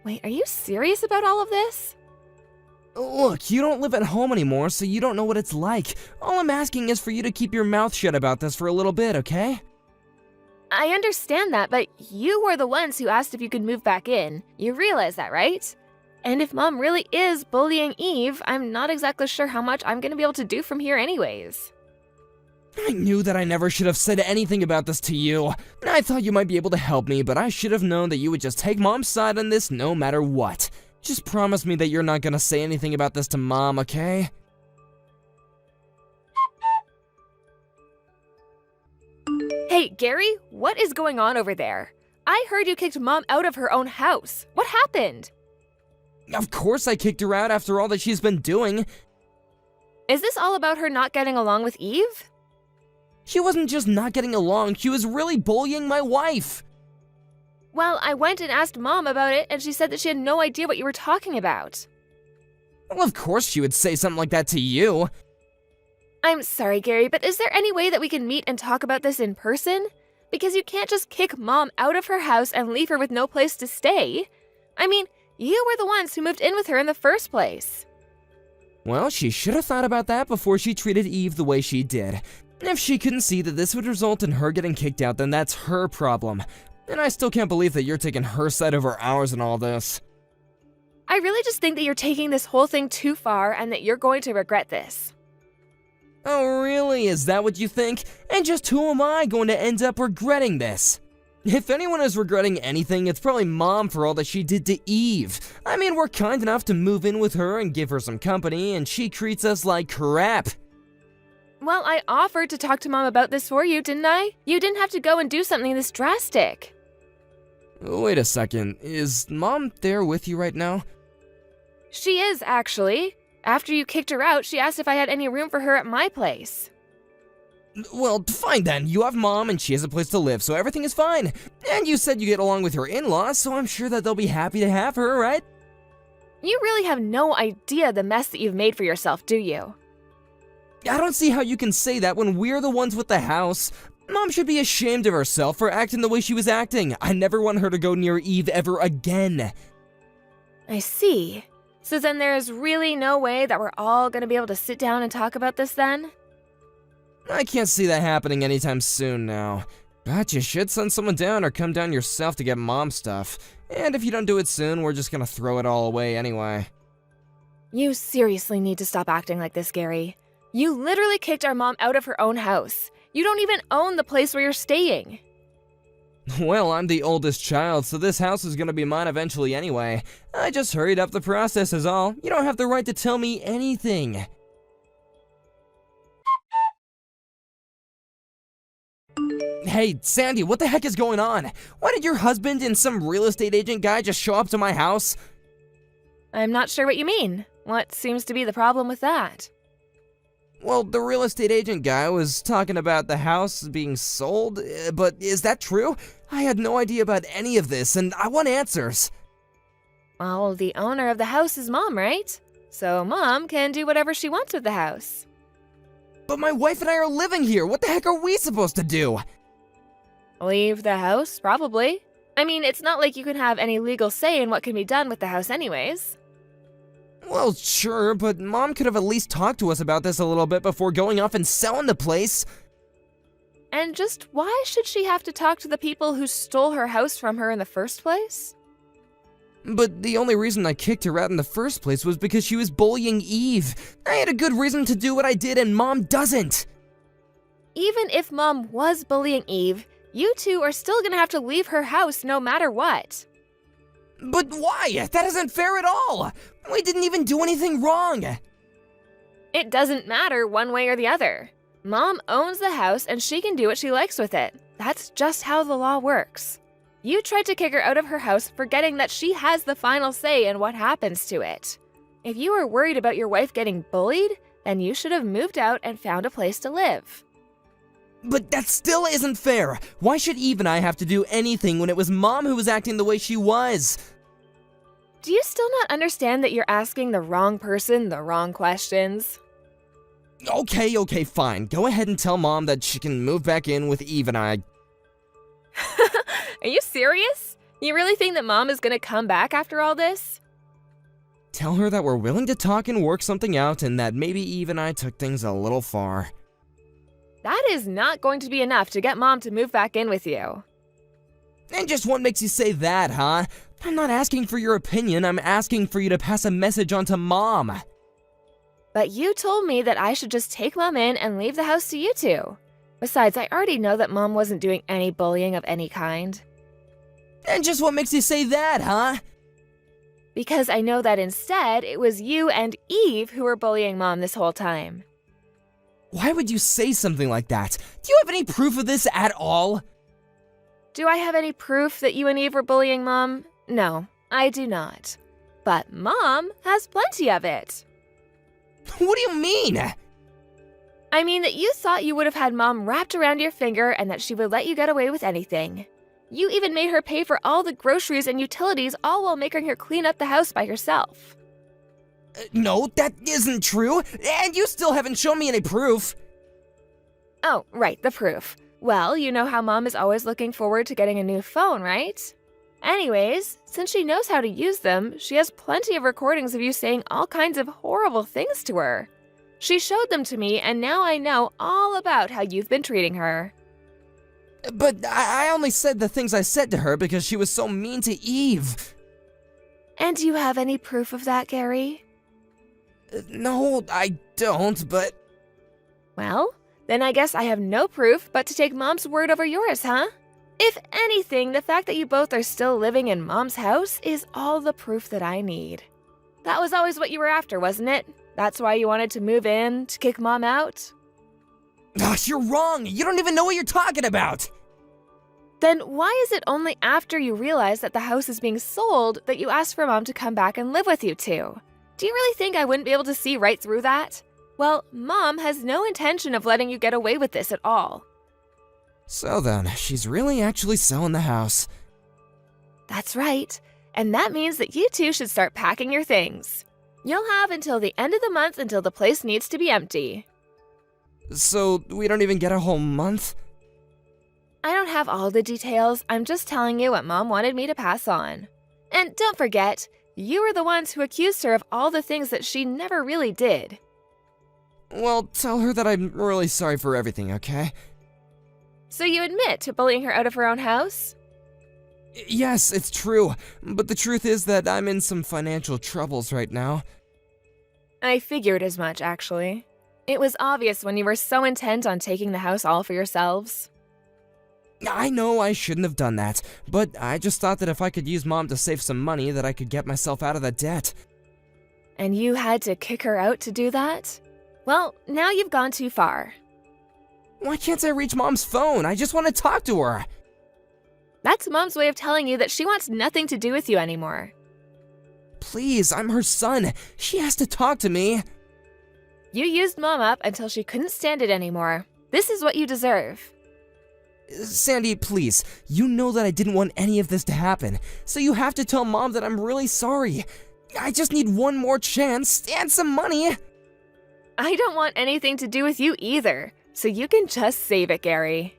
Wait, are you serious about all of this? Look, you don't live at home anymore, so you don't know what it's like. All I'm asking is for you to keep your mouth shut about this for a little bit, okay? I understand that, but you were the ones who asked if you could move back in. You realize that, right? And if Mom really is bullying Eve, I'm not exactly sure how much I'm gonna be able to do from here anyways. I knew that I never should have said anything about this to you. I thought you might be able to help me, but I should have known that you would just take Mom's side on this no matter what. Just promise me that you're not gonna say anything about this to Mom, okay? Hey, Gary, what is going on over there? I heard you kicked Mom out of her own house. What happened? Of course I kicked her out after all that she's been doing. Is this all about her not getting along with Eve? She wasn't just not getting along, she was really bullying my wife. Well, I went and asked Mom about it, and she said that she had no idea what you were talking about. Well, of course she would say something like that to you. I'm sorry, Gary, but is there any way that we can meet and talk about this in person? Because you can't just kick Mom out of her house and leave her with no place to stay. I mean, you were the ones who moved in with her in the first place. Well, she should have thought about that before she treated Eve the way she did. If she couldn't see that this would result in her getting kicked out, then that's her problem. And I still can't believe that you're taking her side over ours in all this. I really just think that you're taking this whole thing too far and that you're going to regret this. Oh, really? Is that what you think? And just who am I going to end up regretting this? If anyone is regretting anything, it's probably Mom for all that she did to Eve. I mean, we're kind enough to move in with her and give her some company, and she treats us like crap. Well, I offered to talk to Mom about this for you, didn't I? You didn't have to go and do something this drastic. Wait a second, is Mom there with you right now? She is, actually. After you kicked her out, she asked if I had any room for her at my place. Well, fine then. You have Mom and she has a place to live, so everything is fine. And you said you get along with your in-laws, so I'm sure that they'll be happy to have her, right? You really have no idea the mess that you've made for yourself, do you? I don't see how you can say that when we're the ones with the house. Mom should be ashamed of herself for acting the way she was acting. I never want her to go near Eve ever again. I see. So then there's really no way that we're all gonna be able to sit down and talk about this then? I can't see that happening anytime soon now. But you should send someone down or come down yourself to get Mom stuff. And if you don't do it soon, we're just gonna throw it all away anyway. You seriously need to stop acting like this, Gary. You literally kicked our mom out of her own house. You don't even own the place where you're staying. Well, I'm the oldest child, so this house is gonna be mine eventually anyway. I just hurried up the process is all. You don't have the right to tell me anything. Hey, Sandy, what the heck is going on? Why did your husband and some real estate agent guy just show up to my house? I'm not sure what you mean. What seems to be the problem with that? Well, the real estate agent guy was talking about the house being sold, but is that true? I had no idea about any of this, and I want answers. Well, the owner of the house is Mom, right? So Mom can do whatever she wants with the house. But my wife and I are living here. What the heck are we supposed to do? Leave the house, probably. I mean, it's not like you can have any legal say in what can be done with the house anyways. Well, sure, but Mom could have at least talked to us about this a little bit before going off and selling the place. And just why should she have to talk to the people who stole her house from her in the first place? But the only reason I kicked her out in the first place was because she was bullying Eve. I had a good reason to do what I did, and Mom doesn't. Even if Mom was bullying Eve, you two are still gonna have to leave her house no matter what. But why? That isn't fair at all. We didn't even do anything wrong. It doesn't matter one way or the other. Mom owns the house and she can do what she likes with it. That's just how the law works. You tried to kick her out of her house, forgetting that she has the final say in what happens to it. If you were worried about your wife getting bullied, then you should have moved out and found a place to live. But that still isn't fair. Why should Eve and I have to do anything when it was Mom who was acting the way she was? Do you still not understand that you're asking the wrong person the wrong questions? Okay, fine. Go ahead and tell Mom that she can move back in with Eve and I. Are you serious? You really think that Mom is gonna come back after all this? Tell her that we're willing to talk and work something out and that maybe Eve and I took things a little far. That is not going to be enough to get Mom to move back in with you. And just what makes you say that, huh? I'm not asking for your opinion, I'm asking for you to pass a message on to Mom. But you told me that I should just take Mom in and leave the house to you two. Besides, I already know that Mom wasn't doing any bullying of any kind. And just what makes you say that, huh? Because I know that instead, it was you and Eve who were bullying Mom this whole time. Why would you say something like that? Do you have any proof of this at all? Do I have any proof that you and Eve were bullying Mom? No, I do not. But Mom has plenty of it. What do you mean? I mean that you thought you would have had Mom wrapped around your finger and that she would let you get away with anything. You even made her pay for all the groceries and utilities, all while making her clean up the house by herself. No, that isn't true, and you still haven't shown me any proof. Oh, right, the proof. Well, you know how Mom is always looking forward to getting a new phone, right? Anyways, since she knows how to use them, she has plenty of recordings of you saying all kinds of horrible things to her. She showed them to me, and now I know all about how you've been treating her. But I only said the things I said to her because she was so mean to Eve. And do you have any proof of that, Gary? No, I don't, but... Well, then I guess I have no proof but to take Mom's word over yours, huh? If anything, the fact that you both are still living in Mom's house is all the proof that I need. That was always what you were after, wasn't it? That's why you wanted to move in, to kick Mom out? Gosh, you're wrong! You don't even know what you're talking about! Then why is it only after you realize that the house is being sold that you asked for Mom to come back and live with you two? Do you really think I wouldn't be able to see right through that? Well, Mom has no intention of letting you get away with this at all. So then, she's really actually selling the house. That's right. And that means that you two should start packing your things. You'll have until the end of the month until the place needs to be empty. So, we don't even get a whole month? I don't have all the details, I'm just telling you what Mom wanted me to pass on. And don't forget, you were the ones who accused her of all the things that she never really did. Well, tell her that I'm really sorry for everything, okay? So you admit to bullying her out of her own house? Yes, it's true, but the truth is that I'm in some financial troubles right now. I figured as much, actually. It was obvious when you were so intent on taking the house all for yourselves. I know I shouldn't have done that, but I just thought that if I could use Mom to save some money that I could get myself out of that debt. And you had to kick her out to do that? Well, now you've gone too far. Why can't I reach Mom's phone? I just want to talk to her. That's Mom's way of telling you that she wants nothing to do with you anymore. Please, I'm her son. She has to talk to me. You used Mom up until she couldn't stand it anymore. This is what you deserve. Sandy, please. You know that I didn't want any of this to happen, so you have to tell Mom that I'm really sorry. I just need one more chance and some money. I don't want anything to do with you either, so you can just save it, Gary.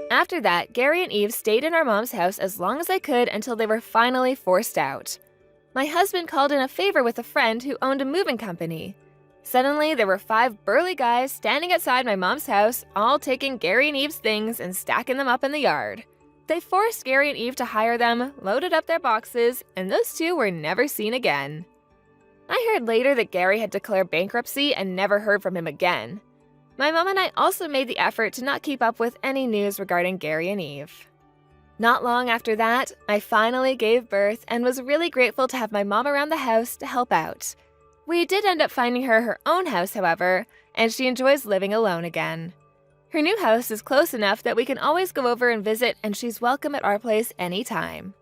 After that, Gary and Eve stayed in our mom's house as long as they could until they were finally forced out. My husband called in a favor with a friend who owned a moving company. Suddenly, there were 5 burly guys standing outside my mom's house, all taking Gary and Eve's things and stacking them up in the yard. They forced Gary and Eve to hire them, loaded up their boxes, and those two were never seen again. I heard later that Gary had declared bankruptcy and never heard from him again. My mom and I also made the effort to not keep up with any news regarding Gary and Eve. Not long after that, I finally gave birth and was really grateful to have my mom around the house to help out. We did end up finding her own house, however, and she enjoys living alone again. Her new house is close enough that we can always go over and visit, and she's welcome at our place anytime.